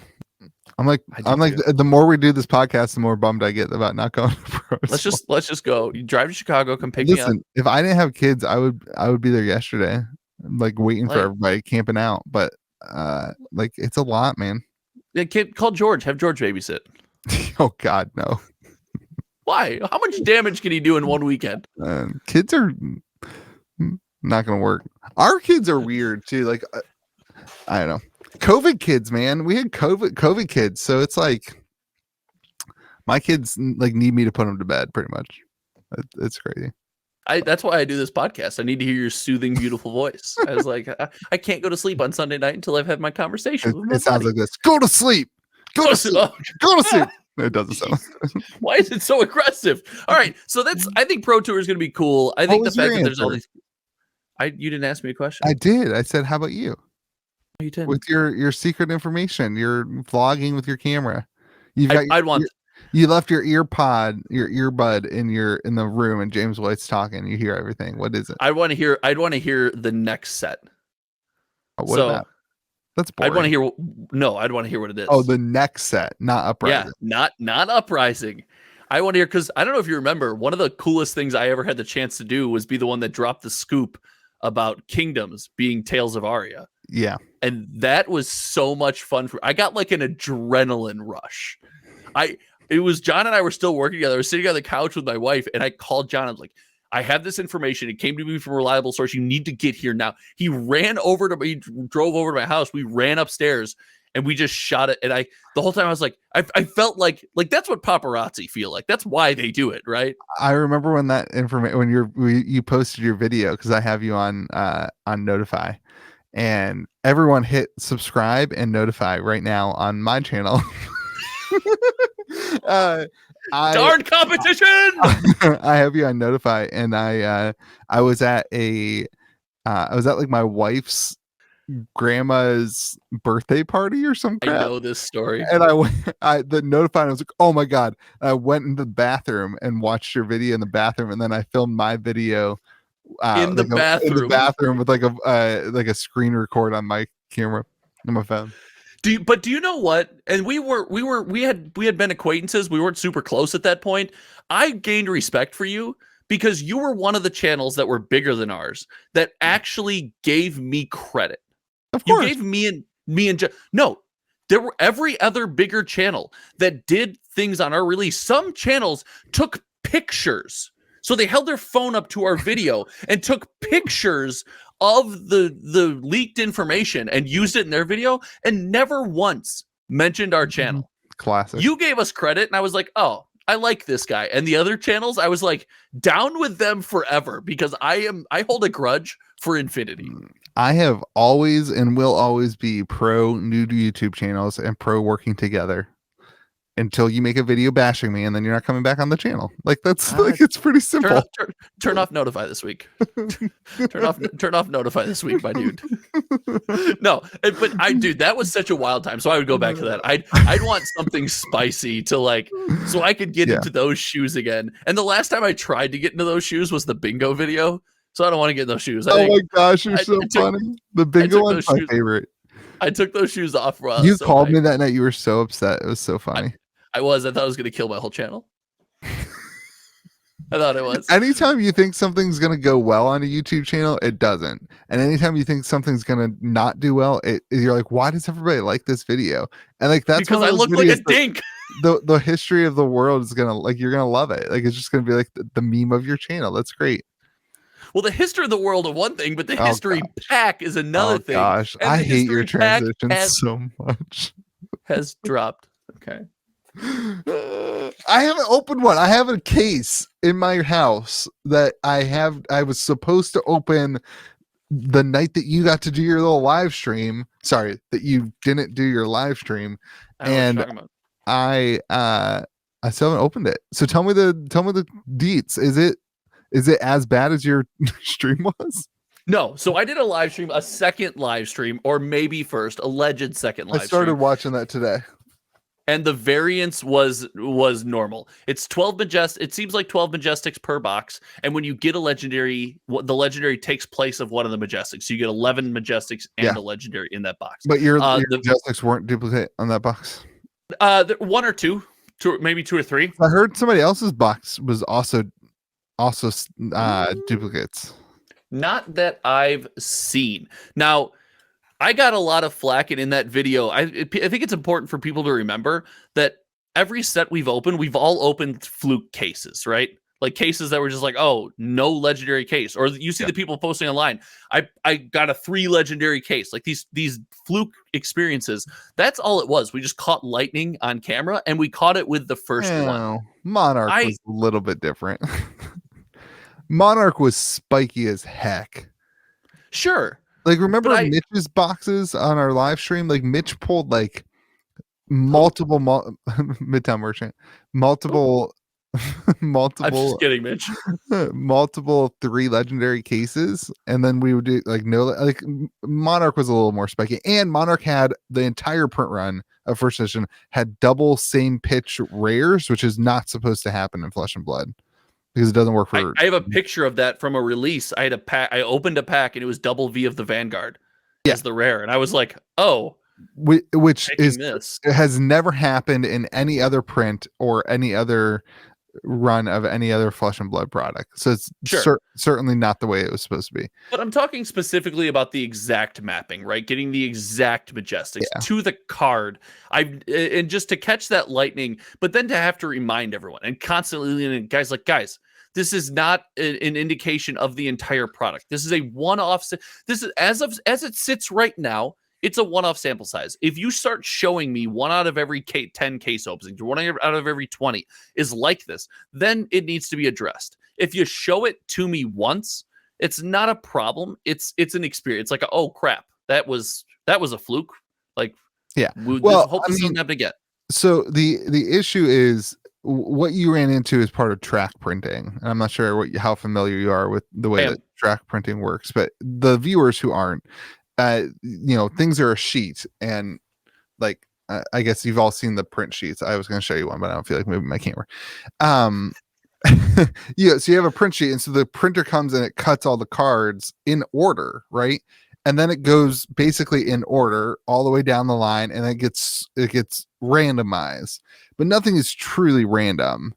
I'm like the more we do this podcast, the more bummed I get about not going to pro. Let's just go. You drive to Chicago, come pick me up. If I didn't have kids, I would be there yesterday. I'm like waiting for everybody camping out, but like it's a lot, man. Yeah, kid, call George. Have George babysit. Oh God, no. Why? How much damage can he do in one weekend? Kids are not gonna work. Our kids are weird too. Like I don't know. COVID kids, man. We had COVID kids, so it's like my kids like need me to put them to bed pretty much. It's crazy. That's why I do this podcast. I need to hear your soothing, beautiful voice. I was like, I can't go to sleep on Sunday night until I've had my conversation with my It sounds like this. Go to sleep. Go to sleep. Go to sleep. It doesn't sound. Why is it so aggressive? All right, so I think Pro Tour is going to be cool. I think the fact that there's all these. You didn't ask me a question. I did. I said, how about you? You didn't. With your secret information, you're vlogging with your camera. You left your earbud in the room, and James White's talking. You hear everything. What is it? I'd want to hear the next set. What about? That's I'd want to boring. hear. No, I'd want to hear what it is. Oh, the next set, not Yeah, Uprising. not Uprising. I want to hear because I don't know if you remember, one of the coolest things I ever had the chance to do was be the one that dropped the scoop about Kingdoms being Tales of Aria. Yeah. And that was so much fun. I got like an adrenaline rush. It was John and I were still working together. I was sitting on the couch with my wife, and I called John. I was like, I have this information. It came to me from a reliable source. You need to get here now. He drove over to my house. We ran upstairs and we just shot it. And the whole time I was like, I felt like that's what paparazzi feel like. That's why they do it, right? I remember when that information, when you posted your video, because I have you on Notify, and everyone hit subscribe and notify right now on my channel. Darn competition. I have you on Notify, and I was at like my wife's grandma's birthday party or some crap. I know this story. And the Notify, I was like, oh my god. I went into the bathroom and watched your video in the bathroom, and then I filmed my video in the bathroom with like a screen record on my camera on my phone. Do you know what? And we had been acquaintances. We weren't super close at that point. I gained respect for you because you were one of the channels that were bigger than ours that actually gave me credit. Of course. You gave me and no, there were every other bigger channel that did things on our release. Some channels took pictures. So they held their phone up to our video and took pictures of the leaked information and used it in their video and never once mentioned our channel. Classic. You gave us credit and I was like, oh, I like this guy. And the other channels, I was like, down with them forever because I hold a grudge for infinity. I have always and will always be pro new to YouTube channels and pro working together until you make a video bashing me and then you're not coming back on the channel. Like that's it's pretty simple. Turn off Notify this week. turn off Notify this week, my dude. No, but dude, that was such a wild time. So I would go back to that. I'd want something spicy to so I could get into those shoes again. And the last time I tried to get into those shoes was the bingo video. So I don't want to get in those shoes. My gosh, you're so funny. The bingo one's my favorite. I took those shoes off. You called me that night. You were so upset. It was so funny. I thought I was going to kill my whole channel. I thought it was. Anytime you think something's going to go well on a YouTube channel, it doesn't. And anytime you think something's going to not do well, you're like, why does everybody like this video? And that's because I look like a dink. The history of the world is going to you're going to love it. It's just going to be like the meme of your channel. That's great. Well, the history of the world is one thing, but the history pack is another thing. Gosh, I hate your transitions so much. Has dropped. Okay. I haven't opened one. I have a case in my house that I was supposed to open the night that you got to do your little live stream. Sorry, that you didn't do your live stream. And I still haven't opened it. So tell me the deets. Is it as bad as your stream was? No. So I did a second live stream, or maybe first, alleged second live stream. I started watching that today. And the variance was normal. It's 12 it seems like 12 majestics per box. And when you get a legendary, the legendary takes place of one of the majestics. So you get 11 majestics and a legendary in that box. But your majestics weren't duplicate on that box? One or two, maybe two or three. I heard somebody else's box was also duplicates. Not that I've seen. Now, I got a lot of flack, and in that video, I think it's important for people to remember that every set we've opened, we've all opened fluke cases, right? Like cases that were just like, oh, no legendary case. Or you see the people posting online, I got a 3 legendary case. Like these fluke experiences. That's all it was. We just caught lightning on camera, and we caught it with the first one. Monarch was a little bit different. Monarch was spiky as heck. Sure. Remember Mitch's boxes on our live stream? Mitch pulled multiple Midtown Merchant, multiple. I'm just kidding, Mitch. Multiple 3 legendary cases, and then we would do Monarch was a little more spiky, and Monarch had the entire print run of first edition had double same pitch rares, which is not supposed to happen in Flesh and Blood. Because it doesn't work for. I have a picture of that from a release. I had a pack. I opened a pack and it was double V of the Vanguard, as the rare, and I was like, oh, which is this has never happened in any other print or any other run of any other Flesh and Blood product. So it's certainly not the way it was supposed to be. But I'm talking specifically about the exact mapping, right? Getting the exact Majestics to the card. And just to catch that lightning, but then to have to remind everyone and constantly, guys, this is not an indication of the entire product. This is a one-off. This is as it sits right now. It's a one-off sample size. If you start showing me 1 out of every 10 case openings, 1 out of every 20 is like this, then it needs to be addressed. If you show it to me once, it's not a problem. It's an experience. Like, oh crap, that was a fluke. Like, hope this doesn't happen again. So the issue is what you ran into is part of track printing. I'm not sure how familiar you are with the way that track printing works, but the viewers who aren't, things are a sheet, and like I guess you've all seen the print sheets. I was going to show you one, but I don't feel like moving my camera. So you have a print sheet, and so the printer comes and it cuts all the cards in order, right? And then it goes basically in order all the way down the line, and it gets randomized. But nothing is truly random.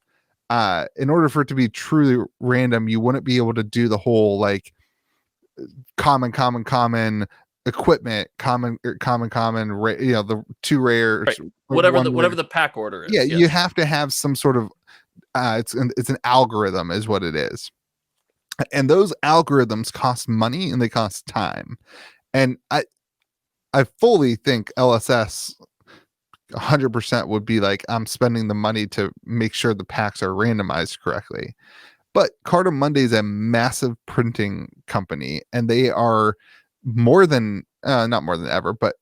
In order for it to be truly random, you wouldn't be able to do the whole like common equipment, common, the 2 rares, right. whatever the pack order is. Yeah, you have to have some sort of it's an algorithm is what it is. And those algorithms cost money and they cost time. And I fully think LSS 100% would be like, I'm spending the money to make sure the packs are randomized correctly. But Carta Monday is a massive printing company, and they are more than not more than ever, but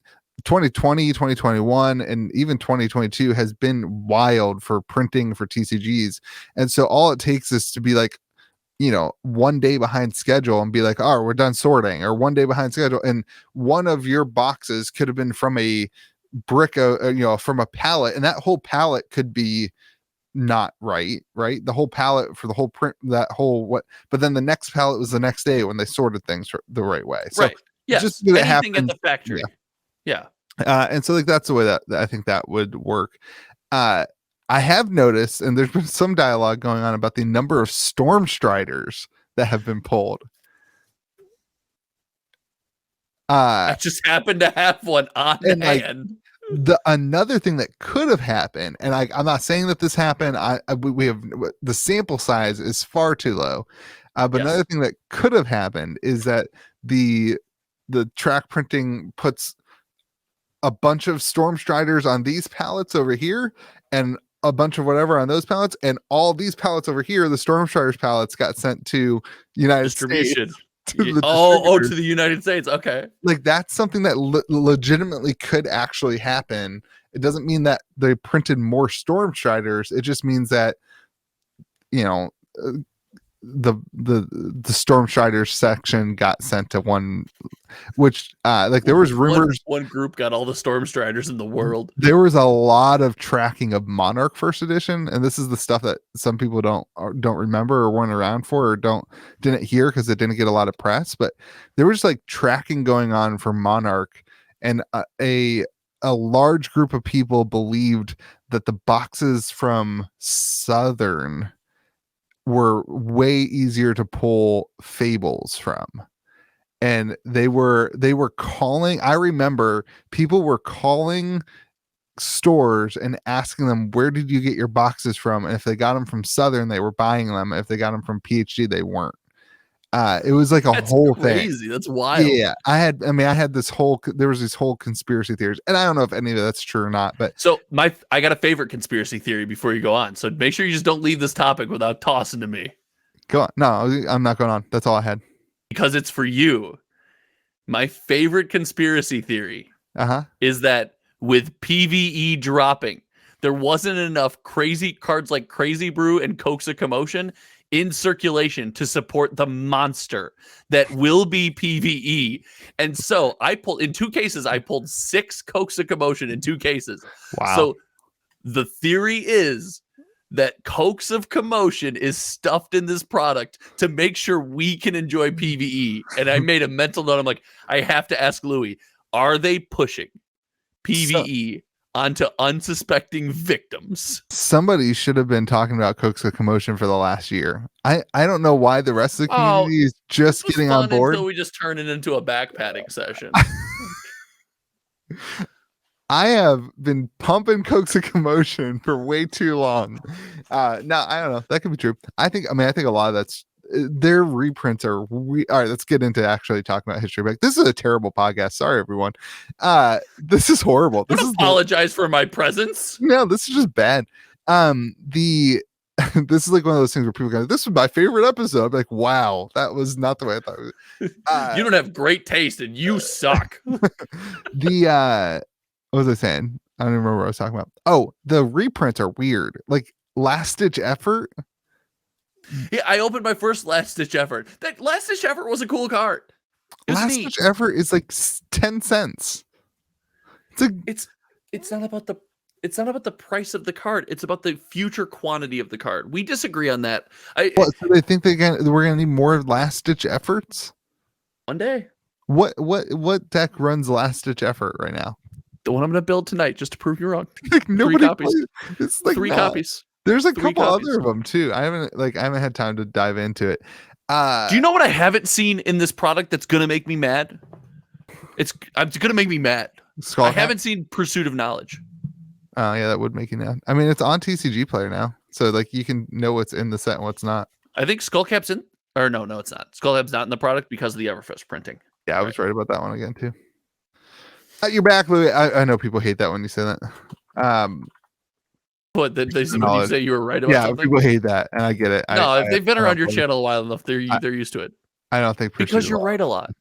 2020, 2021, and even 2022 has been wild for printing for TCGs. And so all it takes is to be like, 1 day behind schedule and be like, oh, we're done sorting, or 1 day behind schedule. And one of your boxes could have been from a brick, from a pallet, and that whole pallet could be not right. The whole pallet for the whole print, but then the next pallet was the next day when they sorted things the right way. So right. Yes. Just anything at the factory. Yeah. And so like that's the way that I think that would work. I have noticed, and there's been some dialogue going on about the number of Storm Striders that have been pulled. I just happened to have one on hand. Another thing that could have happened, and I'm not saying that this happened. We have the sample size is far too low, but another thing that could have happened is that the track printing puts a bunch of Storm Striders on these pallets over here, and a bunch of whatever on those pallets, and all these pallets over here, the Storm Striders pallets got sent to United States. To the United States. Okay. Like that's something that legitimately could actually happen. It doesn't mean that they printed more Storm Striders. It just means that, the Storm Striders section got sent to one, which there was rumors one group got all the Storm Striders in the world. There was a lot of tracking of Monarch first edition, and this is the stuff that some people don't remember or weren't around for or didn't hear because it didn't get a lot of press. But there was like tracking going on for Monarch, and a large group of people believed that the boxes from Southern were way easier to pull fables from, and they were calling. I remember people were calling stores and asking them, where did you get your boxes from? And if they got them from Southern, they were buying them. If they got them from PhD, they weren't. It was like That's whole crazy. thing. That's wild. Yeah, there was these whole conspiracy theories, and I don't know if any of that's true or not. But so I got a favorite conspiracy theory before you go on. So make sure you just don't leave this topic without tossing to me. Go on. No, I'm not going on. That's all I had. Because it's for you. My favorite conspiracy theory is that with PvE dropping, there wasn't enough crazy cards like Crazy Brew and Cokes of Commotion in circulation to support the monster that will be PvE. And so in 2 cases, I pulled 6 Cokes of Commotion in 2 cases. Wow. So the theory is that Cokes of Commotion is stuffed in this product to make sure we can enjoy PvE. And I made a mental note. I'm like, I have to ask Louis, are they pushing PvE onto unsuspecting victims? Somebody should have been talking about Cokes of Commotion for the last year. I don't know why the rest of the community is just getting on board. Until we just turn it into a backpatting session. I have been pumping Cokes of Commotion for way too long. No, I don't know. That could be true. I think a lot of that's their reprints are. All right, let's get into actually talking about history. But this is a terrible podcast. Sorry, everyone. This is horrible. This is apologize for my presence. No, this is just bad. This is like one of those things where people go, "This was my favorite episode." I'm like, wow, that was not the way I thought it was. You don't have great taste and you suck. What was I saying? I don't even remember what I was talking about. Oh, the reprints are weird. Like Last Ditch Effort. Yeah, I opened my first Last Ditch Effort. That Last Ditch Effort was a cool card. Last Ditch Effort is like 10 cents. It's not about the price of the card. It's about the future quantity of the card. We disagree on that. So they think we're gonna need more Last Ditch Efforts one day. What deck runs Last Ditch Effort right now? The one I'm going to build tonight, just to prove you wrong. Like nobody 3 copies. It's like 3 copies. There's a couple other of them too. I haven't had time to dive into it. Do you know what I haven't seen in this product that's going to make me mad? It's going to make me mad. I haven't seen Pursuit of Knowledge. Oh yeah, that would make you mad. I mean, it's on TCG Player now, so like you can know what's in the set and what's not. I think Skullcap's in, or no, it's not. Skullcap's not in the product because of the Everfest printing. Yeah, I was right about that one again too. You're back, Louis. I know people hate that when you say that. What did you say you were right about? Yeah, something? People hate that, and I get it. No, if they've been around your channel a while enough, they're used to it. I don't think because you're right a lot.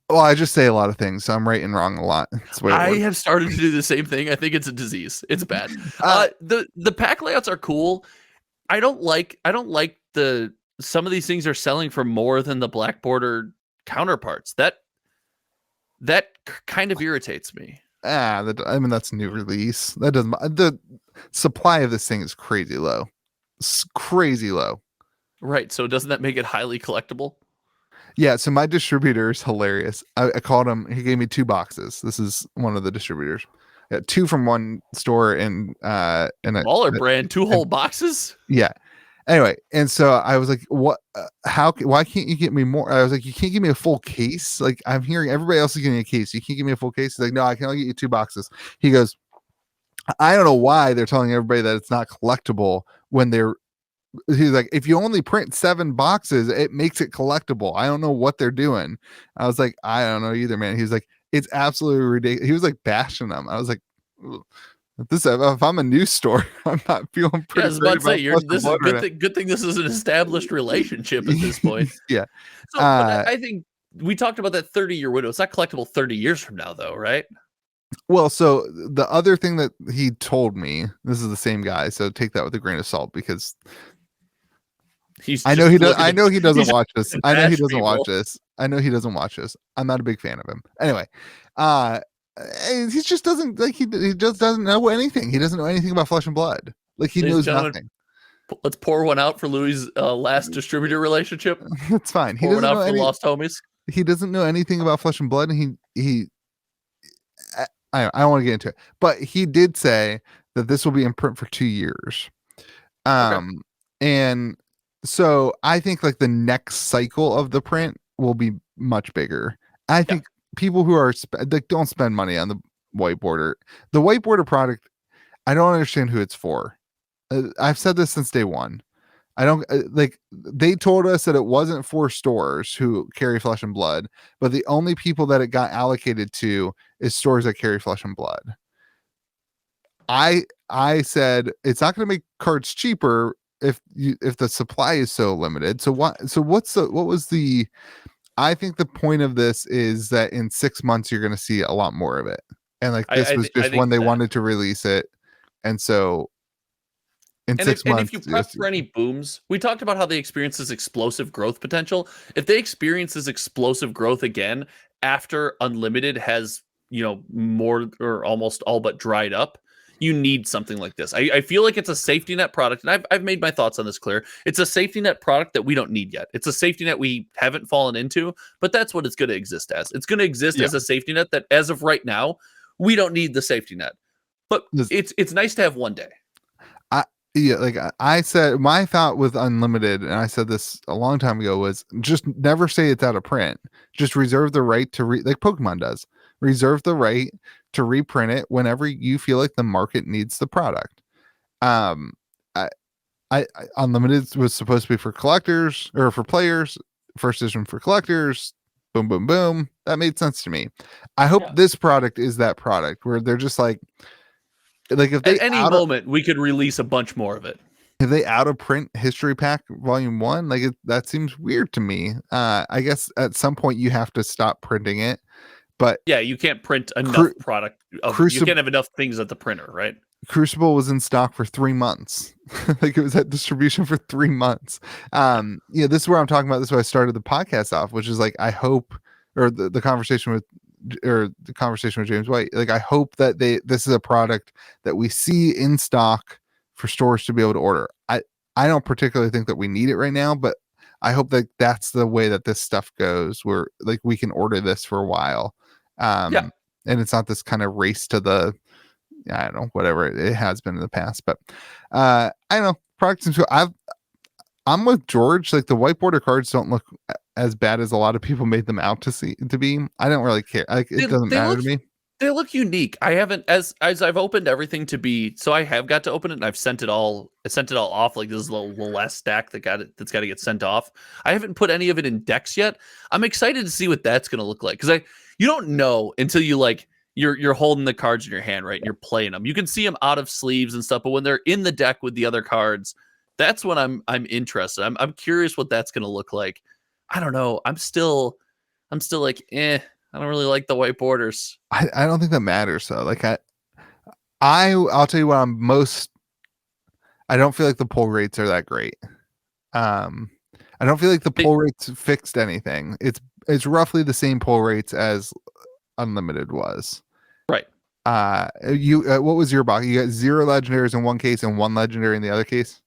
Well, I just say a lot of things, so I'm right and wrong a lot. I have started to do the same thing. I think it's a disease. It's bad. The pack layouts are cool. I don't like some of these things are selling for more than the black border counterparts. That kind of irritates me. I mean, that's new release. That doesn't. The supply of this thing is crazy low. It's crazy low. Right. So doesn't that make it highly collectible? Yeah. So my distributor is hilarious. I called him. He gave me 2 boxes. This is one of the distributors. 2 from one store and a Baller brand. 2 whole boxes. Yeah. Anyway, and so I was like, "What? Why can't you get me more?" I was like, "You can't give me a full case. Like I'm hearing everybody else is getting a case. You can't give me a full case." He's like, "No, I can only get you 2 boxes." He goes, "I don't know why they're telling everybody that it's not collectible when they're." He's like, "If you only print 7 boxes, it makes it collectible. I don't know what they're doing." I was like, "I don't know either, man." He was like, "It's absolutely ridiculous." He was like bashing them. I was like, ugh. If I'm a news store, I'm not feeling pretty. Yeah, I was about to say, this is good thing this is an established relationship at this point. Yeah. So, I think we talked about that 30-year window. It's not collectible 30 years from now, though, right? Well, so the other thing that he told me, this is the same guy, so take that with a grain of salt because I know he doesn't watch this. I know he doesn't watch this. I'm not a big fan of him. Anyway, he just doesn't like he just doesn't know anything. He doesn't know anything about Flesh and Blood. Like he knows nothing. Let's pour one out for Louis' last distributor relationship. It's fine. He doesn't know for lost homies. He doesn't know anything about Flesh and Blood, and I don't want to get into it, but he did say that this will be in print for 2 years. And so I think like the next cycle of the print will be much bigger. I think people who are don't spend money on the white border. The white border product, I don't understand who it's for. I've said this since day one. I don't they told us that it wasn't for stores who carry Flesh and Blood, but the only people that it got allocated to is stores that carry Flesh and Blood. I said it's not going to make cards cheaper if the supply is so limited. So what was the I think the point of this is that in 6 months you're going to see a lot more of it. And like this was just when they wanted to release it. And so in 6 months. And if you prep for any booms, we talked about how they experience this explosive growth potential. If they experience this explosive growth again after Unlimited has, more or almost all but dried up, you need something like this. I feel like it's a safety net product, and I've made my thoughts on this clear. It's a safety net product that we don't need yet. It's a safety net we haven't fallen into, but that's what it's going to exist as. It's going to exist as a safety net that, as of right now, we don't need the safety net. But it's nice to have one day. Like I said, my thought with Unlimited, and I said this a long time ago, was just never say it's out of print. Just reserve the right to like Pokemon does. Reserve the right to reprint it whenever you feel like the market needs the product. I Unlimited was supposed to be for collectors or for players. First edition for collectors. Boom, boom, boom. That made sense to me. I hope this product is that product where they're just like if they at any moment we could release a bunch more of it. If they out of print History Pack Volume 1, that seems weird to me. I guess at some point you have to stop printing it, but yeah, you can't print enough product. You can't have enough things at the printer, right? Crucible was in stock for 3 months. Like it was at distribution for 3 months. This is where I'm talking about. This is where I started the podcast off, which is like, I hope, or the conversation with James White, like I hope that this is a product that we see in stock for stores to be able to order. I don't particularly think that we need it right now, but I hope that that's the way that this stuff goes, where like we can order this for a while. And it's not this kind of race to the, I don't know, whatever it has been in the past. But I don't know, product seems cool. I'm with George. Like the white border cards don't look as bad as a lot of people made them out to be. I don't really care. Like it doesn't matter to me. They look unique. I haven't, as I've opened everything to be, so I have got to open it and I've sent it all off. Like this is the last stack that's got to get sent off. I haven't put any of it in decks yet. I'm excited to see what that's going to look like, because you don't know until you you're holding the cards in your hand, right? And you're playing them. You can see them out of sleeves and stuff, but when they're in the deck with the other cards, that's when I'm interested. I'm curious what that's going to look like. I don't know. I'm still like, I don't really like the white borders. I don't think that matters though. Like I'll tell you what I don't feel like the pull rates are that great. I don't feel like the pull rates fixed anything. It's roughly the same pull rates as Unlimited was. Right. What was your box? You got 0 legendaries in one case and 1 legendary in the other case?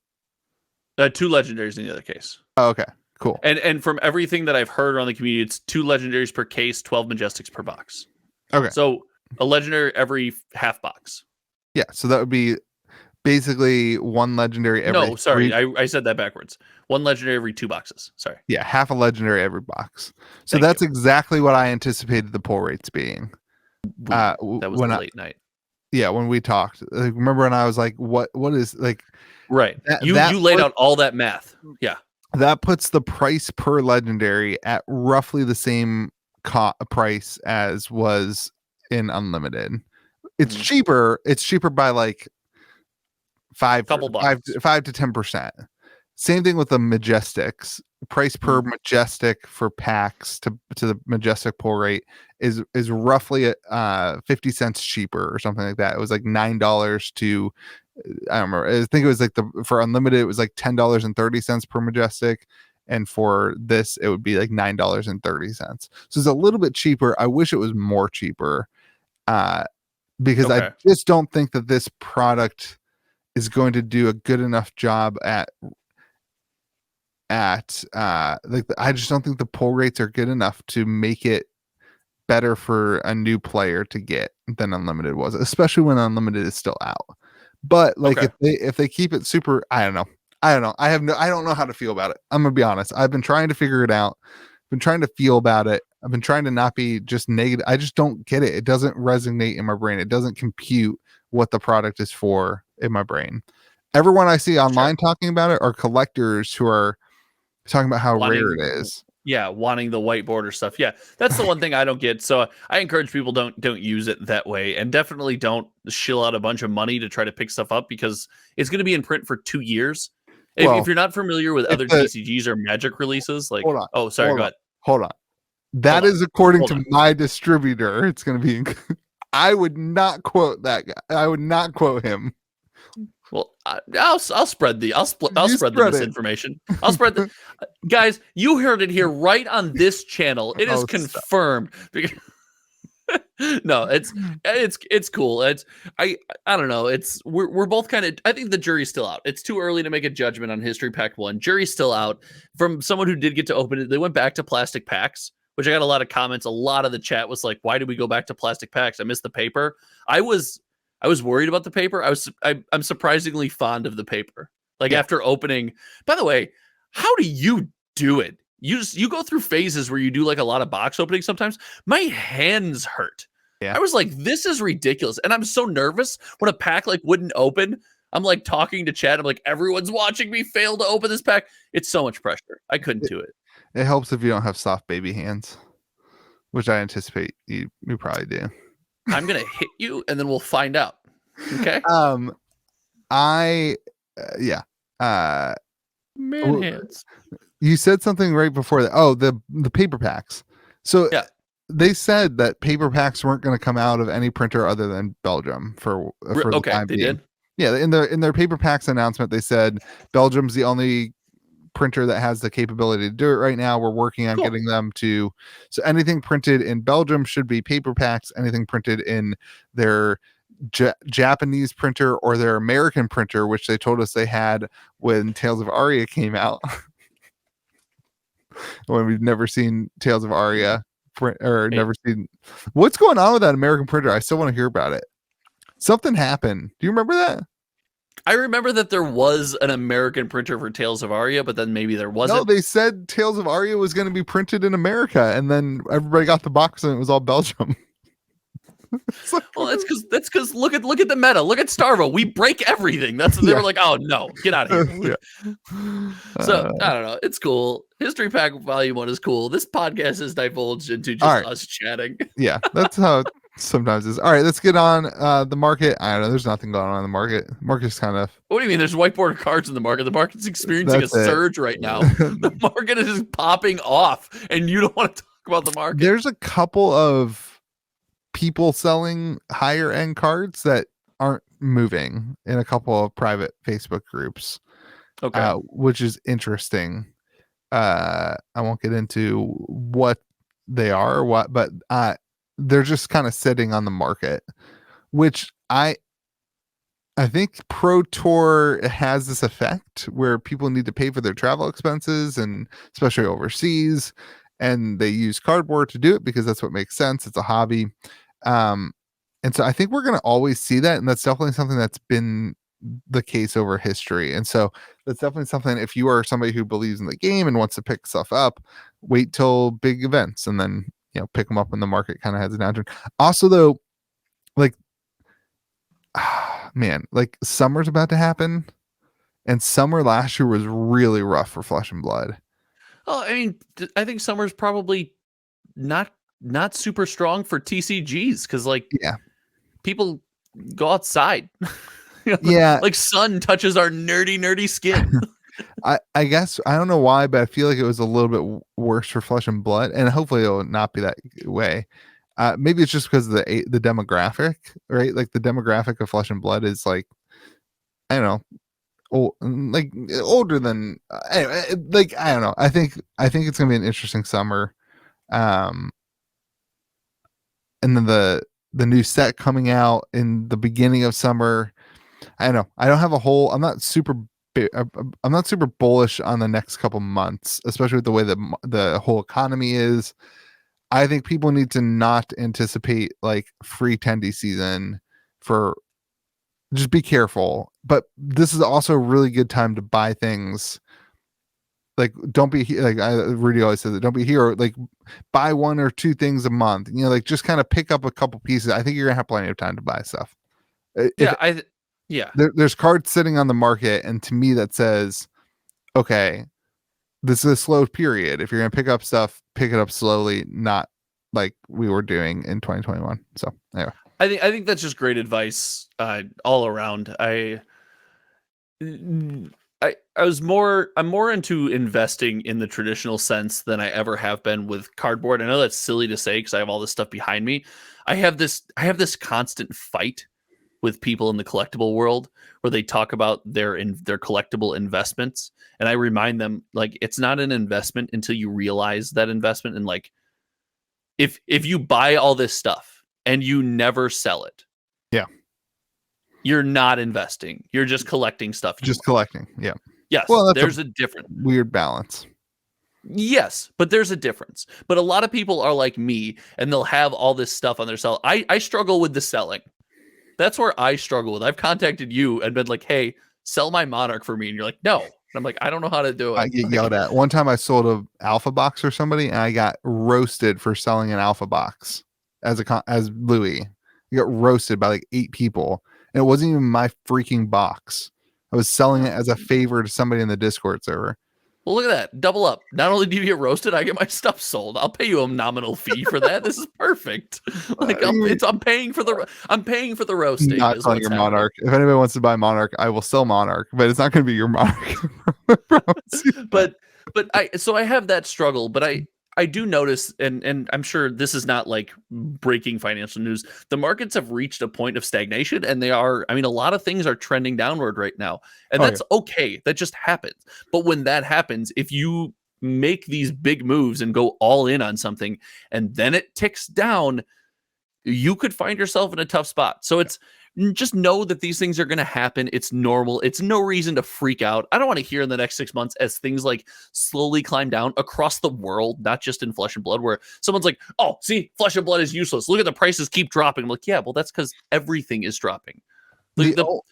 2 legendaries in the other case. Oh, okay. Cool. And from everything that I've heard around the community, it's 2 legendaries per case, 12 majestics per box. Okay. So a legendary every half box. Yeah. So that would be basically 1 legendary every. No, sorry. I said that backwards. 1 legendary every 2 boxes. Sorry. Yeah. Half a legendary every box. So that's exactly what I anticipated the pull rates being. That was a late night. Yeah. When we talked, like, remember when I was like, what is like, right. You laid out all that math. Yeah. That puts the price per legendary at roughly the same price as was in Unlimited. It's cheaper. It's cheaper by like 5 to 10%. Same thing with the Majestics. Price per Majestic for packs to the Majestic pull rate is roughly 50 cents cheaper or something like that. It was like $9 to, I don't remember. I think it was like for Unlimited, it was like $10.30 per Majestic. And for this, it would be like $9.30. So it's a little bit cheaper. I wish it was more cheaper because I just don't think that this product is going to do a good enough job at like, I just don't think the pull rates are good enough to make it better for a new player to get than Unlimited was, especially when Unlimited is still out. But like if they keep it super, I don't know. I don't know how to feel about it. I'm gonna be honest. I've been trying to figure it out. I've been trying to feel about it. I've been trying to not be just negative. I just don't get it. It doesn't resonate in my brain. It doesn't compute what the product is for in my brain. Everyone I see online talking about it are collectors who are talking about how rare it is. Yeah, wanting the white border stuff. Yeah, that's the one thing I don't get. So I encourage people don't use it that way, and definitely don't shill out a bunch of money to try to pick stuff up, because it's going to be in print for 2 years. If you're not familiar with other TCGs or Magic releases, like go ahead. Hold on. That is according to my distributor. It's going to be. I would not quote that guy. I would not quote him. Well, I'll spread the misinformation. I'll spread the guys. You heard it here right on this channel. It is confirmed. No, it's cool. I don't know. We're both kind of. I think the jury's still out. It's too early to make a judgment on History Pack 1. Jury's still out. From someone who did get to open it, they went back to plastic packs, which I got a lot of comments. A lot of the chat was like, "Why did we go back to plastic packs? I missed the paper." I was worried about the paper. I'm surprisingly fond of the paper. Like after opening. By the way, how do you do it? You go through phases where you do like a lot of box openings sometimes. My hands hurt. Yeah. I was like, this is ridiculous. And I'm so nervous when a pack like wouldn't open. I'm like talking to chat. I'm like, everyone's watching me fail to open this pack. It's so much pressure. I couldn't do it. It helps if you don't have soft baby hands, which I anticipate you probably do. I'm going to hit you and then we'll find out. Okay. Man hands. You said something right before that. Oh, the paper packs. So they said that paper packs weren't going to come out of any printer other than Belgium for the time being. Did. Yeah, in their paper packs announcement, they said Belgium's the only printer that has the capability to do it right now. We're working on getting them to. So anything printed in Belgium should be paper packs. Anything printed in their Japanese printer or their American printer, which they told us they had when Tales of Aria came out. When we've never seen Tales of Aria never seen. What's going on with that American printer? I still want to hear about it. Something happened. Do you remember that? I remember that there was an American printer for Tales of Aria, but then maybe there wasn't. No, they said Tales of Aria was going to be printed in America, and then everybody got the box and it was all Belgium. Well, that's because look at the meta. Look at Starvo. We break everything. That's what they were like. Oh no, get out of here. So I don't know. It's cool. History Pack Volume 1 is cool. This podcast is divulged into just us chatting. Yeah, that's how it sometimes is. All right, let's get on the market. I don't know. There's nothing going on in the market. The market's kind of. What do you mean? There's whiteboard cards in the market. The market's experiencing a surge right now. The market is just popping off, and you don't want to talk about the market. There's a couple of people selling higher end cards that aren't moving in a couple of private Facebook groups, which is interesting. I won't get into what they are or but they're just kind of sitting on the market, which I think Pro Tour has this effect where people need to pay for their travel expenses, and especially overseas, and they use cardboard to do it because that's what makes sense. It's a hobby. And so I think we're going to always see that. And that's definitely something that's been the case over history. And so that's definitely something, if you are somebody who believes in the game and wants to pick stuff up, wait till big events and then, pick them up when the market kind of has a downturn. Also though, like, man, like summer's about to happen, and summer last year was really rough for Flesh and Blood. Oh, I mean, I think summer's probably not super strong for TCGs because people go outside. Yeah, like sun touches our nerdy skin. I guess I don't know why, but I feel like it was a little bit worse for Flesh and Blood, and hopefully it'll not be that way. Maybe it's just because of the demographic, right? Like the demographic of Flesh and Blood is like, I don't know, older than anyway. Like I don't know. I think it's gonna be an interesting summer. And then the new set coming out in the beginning of summer. I don't know. I don't have a whole. I'm not super bullish on the next couple months, especially with the way that the whole economy is. I think people need to not anticipate like free tendy season for. Just be careful. But this is also a really good time to buy things. Like, don't be like Rudy always says it. Don't be a hero. Like, buy one or two things a month. Like just kind of pick up a couple pieces. I think you're gonna have plenty of time to buy stuff. There's cards sitting on the market, and to me that says, okay, this is a slow period. If you're gonna pick up stuff, pick it up slowly, not like we were doing in 2021. So anyway, I think that's just great advice all around. I'm more into investing in the traditional sense than I ever have been with cardboard. I know that's silly to say because I have all this stuff behind me. I have this constant fight with people in the collectible world where they talk about their collectible investments, and I remind them like it's not an investment until you realize that investment. And like if you buy all this stuff and you never sell it. Yeah. You're not investing. You're just collecting stuff. Just collecting. Yeah. Yes, Well, that's there's a difference. Weird balance. Yes, but there's a difference. But a lot of people are like me, and they'll have all this stuff on their sell. I struggle with the selling. That's where I struggle with. I've contacted you and been like, hey, sell my Monarch for me. And you're like, no. And I'm like, I don't know how to do it. I get yelled at. One time I sold a alpha box for somebody and I got roasted for selling an alpha box as Louis. I got roasted by like 8 people. And it wasn't even my freaking box. I was selling it as a favor to somebody in the Discord server. Well, look at that. Double up. Not only do you get roasted, I get my stuff sold. I'll pay you a nominal fee for that. This is perfect. Like I'm paying for the roasting. Not selling your Monarch. If anybody wants to buy Monarch, I will sell Monarch, but it's not going to be your Monarch. but I have that struggle, but I do notice, and I'm sure this is not like breaking financial news. The markets have reached a point of stagnation, and a lot of things are trending downward right now, and that's okay. That just happens. But when that happens, if you make these big moves and go all in on something, and then it ticks down, you could find yourself in a tough spot. So just know that these things are going to happen. It's normal. It's no reason to freak out. I don't want to hear in the next 6 months as things like slowly climb down across the world, not just in Flesh and Blood, where someone's like, oh, see, Flesh and Blood is useless. Look at the prices keep dropping. I'm like, yeah, well, that's because everything is dropping. The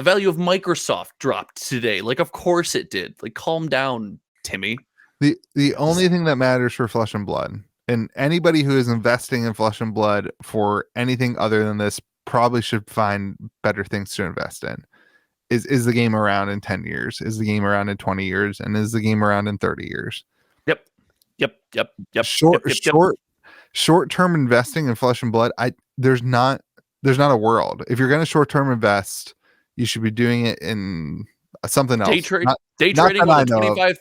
value of Microsoft dropped today. Like, of course it did. Like, calm down, Timmy. The only thing that matters for Flesh and Blood, and anybody who is investing in Flesh and Blood for anything other than this probably should find better things to invest in. Is the game around in 10 years? Is the game around in 20 years? And is the game around in 30 years? Yep. Short-term investing in Flesh and Blood, there's not a world. If you're going to short-term invest, you should be doing it in something else. Day trading with a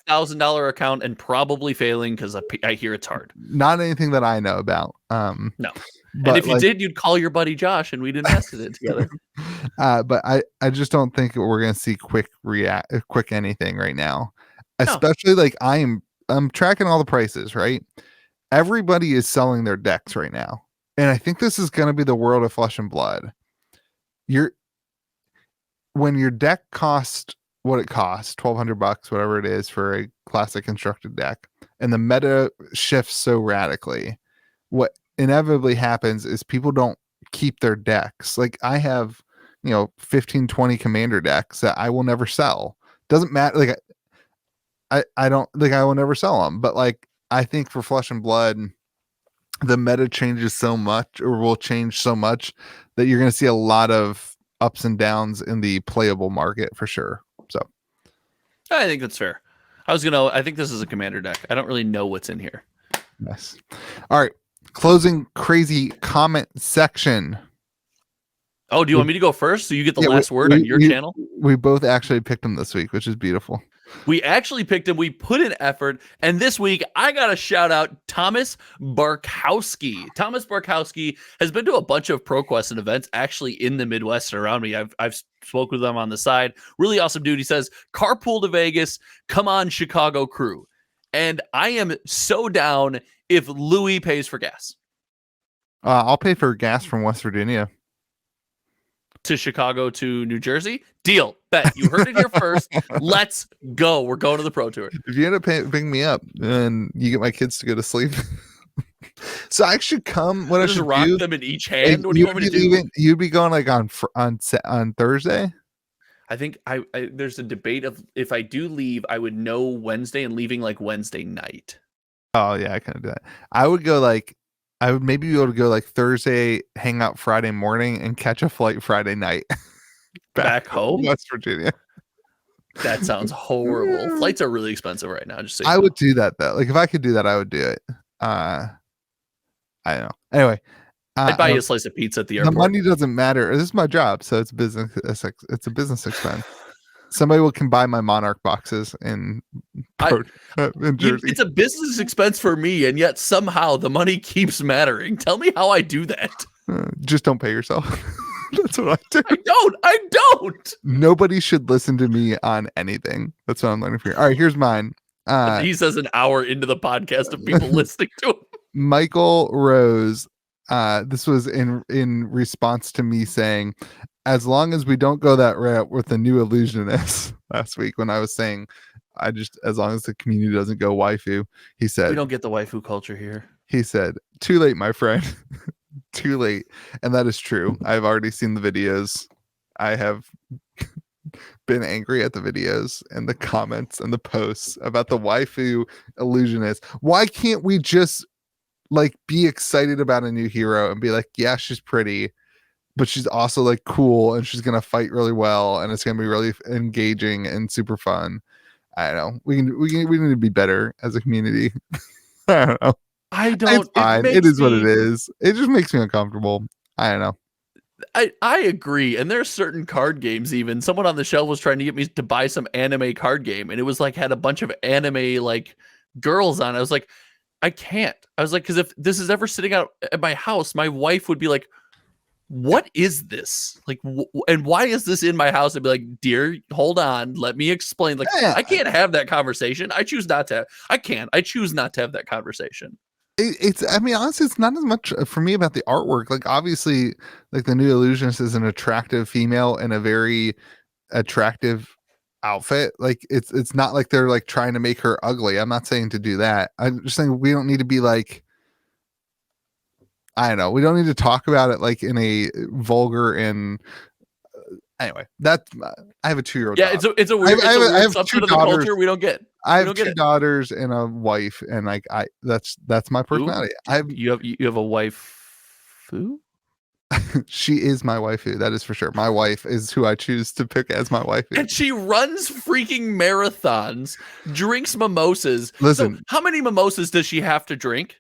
$25,000 account and probably failing because I hear it's hard. Not anything that I know about. No. But if you did, you'd call your buddy Josh and we'd invest in it together. But I just don't think we're going to see quick anything right now. Especially like I'm tracking all the prices, right? Everybody is selling their decks right now. And I think this is going to be the world of Flesh and Blood. When your deck costs what it costs, $1,200, whatever it is for a classic constructed deck, and the meta shifts so radically, what inevitably happens is people don't keep their decks. Like I have, 15, 20 commander decks that I will never sell. Doesn't matter. Like I don't think I will never sell them, but like, I think for Flesh and Blood, the meta changes so much or will change so much that you're going to see a lot of ups and downs in the playable market for sure. So I think that's fair. I think this is a commander deck. I don't really know what's in here. Yes. All right. Closing crazy comment section. Oh, do you want me to go first so you get the last word on your channel? We both actually picked them this week, which is beautiful. We actually picked him. We put in effort. And this week, I got to shout out Thomas Barkowski. Thomas Barkowski has been to a bunch of ProQuest events actually in the Midwest and around me. I've spoke with them on the side. Really awesome dude. He says, carpool to Vegas. Come on, Chicago crew. And I am so down if Louis pays for gas. I'll pay for gas from West Virginia to Chicago to New Jersey. Deal. Bet. You heard it here first. Let's go. We're going to the Pro Tour. If you end up picking me up and you get my kids to go to sleep. So I should come. What I should rock do, them in each hand. What do you want me to do? You'd be going like on Thursday. I think there's a debate of if I do leave, I would know Wednesday and leaving like Wednesday night. Oh yeah, I kind of do that. I would maybe be able to go like Thursday, hang out Friday morning, and catch a flight Friday night back home, West Virginia. That sounds horrible. Flights are really expensive right now. Just so I would do that though. Like if I could do that, I would do it. I don't know. Anyway, I'd buy you a slice of pizza at the airport. The money doesn't matter. This is my job, so it's business. It's a business expense. Somebody can buy my Monarch boxes in Jersey. It's a business expense for me, and yet somehow the money keeps mattering. Tell me how I do that. Just don't pay yourself. That's what I do. I don't. Nobody should listen to me on anything. That's what I'm learning from here. All right, here's mine. He says an hour into the podcast of people listening to him. Michael Rose This was in response to me saying, as long as we don't go that route with the new illusionist last week when I was saying, as long as the community doesn't go waifu, he said, we don't get the waifu culture here. He said, too late, my friend. Too late. And that is true. I've already seen the videos. I have been angry at the videos and the comments and the posts about the waifu illusionist. Why can't we just like be excited about a new hero and be like, yeah, she's pretty, but she's also like cool and she's gonna fight really well and it's gonna be really engaging and super fun. I don't know. We need to be better as a community. I don't know. It's fine. It is what it is. It just makes me uncomfortable. I don't know. I agree. And there's certain card games, even someone on the shelf was trying to get me to buy some anime card game, and it was like had a bunch of anime like girls on it. I was like, I can't. I was like, because if this is ever sitting out at my house, my wife would be like, what is this? Like, and why is this in my house? I'd be like, dear, hold on. Let me explain. Like, I can't have that conversation. I choose not to. I choose not to have that conversation. I mean, honestly, it's not as much for me about the artwork. Like, obviously, like the new illusionist is an attractive female in a very attractive outfit. Like, it's not like they're like trying to make her ugly. I'm not saying to do that. I'm just saying we don't need to be like, I don't know. We don't need to talk about it like in a vulgar and anyway. I have a 2-year-old. Yeah, it's a weird. I have two daughters. Culture we don't get. I have 2 daughters and a wife, and like that's my personality. You have a wife who? She is my waifu, that is for sure. My wife is who I choose to pick as my waifu. And she runs freaking marathons, drinks mimosas. Listen, so how many mimosas does she have to drink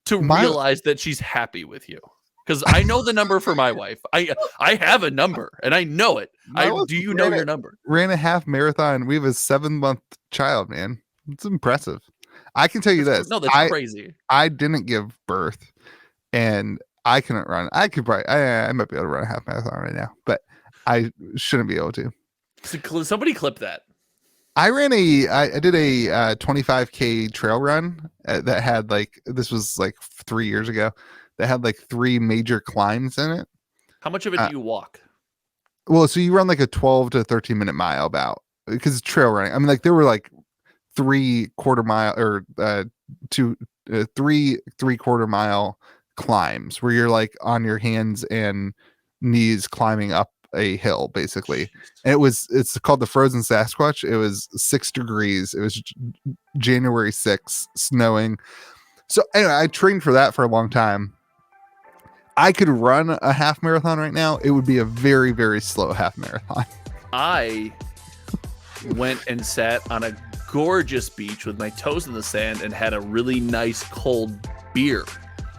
to realize that she's happy with you? Because I know the number for my wife. I have a number and I know it. Do you know your number? Ran a half marathon. We have a 7-month child, man. It's impressive. I can tell you this. No, that's crazy. I didn't give birth and I couldn't run. I could probably, I might be able to run a half marathon right now, but I shouldn't be able to. So somebody clip that. I did a 25K trail run that had like, this was like 3 years ago. That had like 3 major climbs in it. How much of it do you walk? Well, so you run like a 12 to 13 minute mile about, because it's trail running. I mean, like there were like 3 quarter mile or 3/4 mile climbs where you're like on your hands and knees climbing up a hill basically. And it's called the Frozen Sasquatch. It was 6 degrees. It was January 6th, snowing. So anyway, I trained for that for a long time. I could run a half marathon right now. It would be a very, very slow half marathon. I went and sat on a gorgeous beach with my toes in the sand and had a really nice cold beer.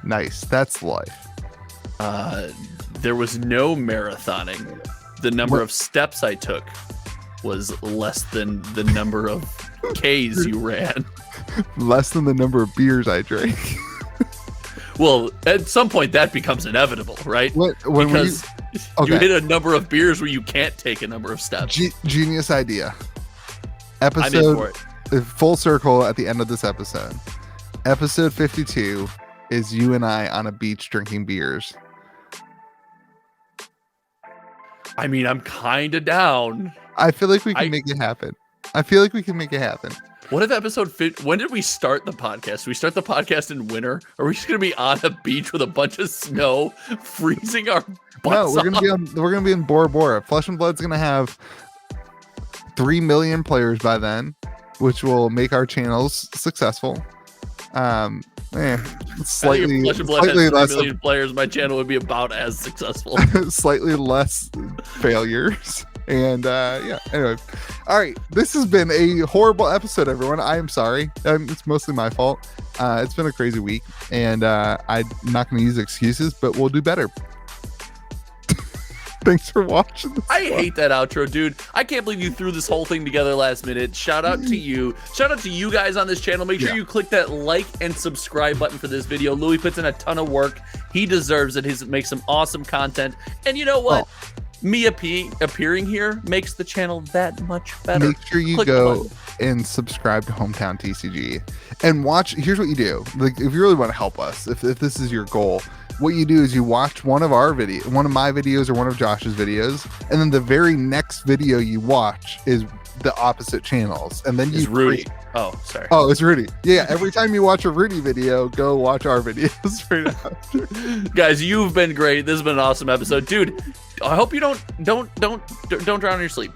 Nice. That's life. There was no marathoning. The number of steps I took was less than the number of Ks you ran. Less than the number of beers I drank. Well, at some point that becomes inevitable, right? Because you hit a number of beers where you can't take a number of steps. Genius idea. I'm in for it. Full circle at the end of this episode. Episode 52 is you and I on a beach drinking beers. I mean, I'm kind of down. I feel like we can make it happen. What if when did we start the podcast? Do we start the podcast in winter? Are we just gonna be on a beach with a bunch of snow, freezing our butts off? We're gonna be in Bora Bora. Flesh and Blood's gonna have 3 million players by then, which will make our channels successful. Slightly Flesh and Blood has 3 million players. My channel would be about as successful. Slightly less failures. And anyway, all right, this has been a horrible episode, everyone. I am sorry. It's mostly my fault. It's been a crazy week, and I'm not going to use excuses, but we'll do better. Thanks for watching. I hate that outro, dude. I can't believe you threw this whole thing together last minute. Shout out to you. Shout out to you guys on this channel. Make sure you click that like and subscribe button for this video. Louis puts in a ton of work. He deserves it. He makes some awesome content. And you know what? me appearing here makes the channel that much better. Make sure you Click the go button. and subscribe to Hometown TCG and watch. Here's what you do. Like, if you really want to help us, if this is your goal, what you do is you watch one of my videos or one of Josh's videos, and then the very next video you watch is the opposite channels, and then Is Rudy. Oh, sorry. Oh, it's Rudy. Yeah, every time you watch a Rudy video, go watch our videos right after. Guys, you've been great. This has been an awesome episode, dude. I hope you don't drown in your sleep.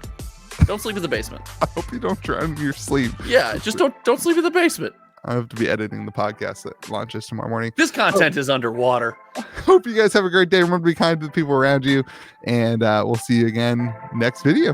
Don't sleep in the basement. I hope you don't drown in your sleep. Yeah, just don't sleep in the basement. I have to be editing the podcast that launches tomorrow morning. This content is underwater. Hope you guys have a great day. Remember to be kind to the people around you, and we'll see you again next video.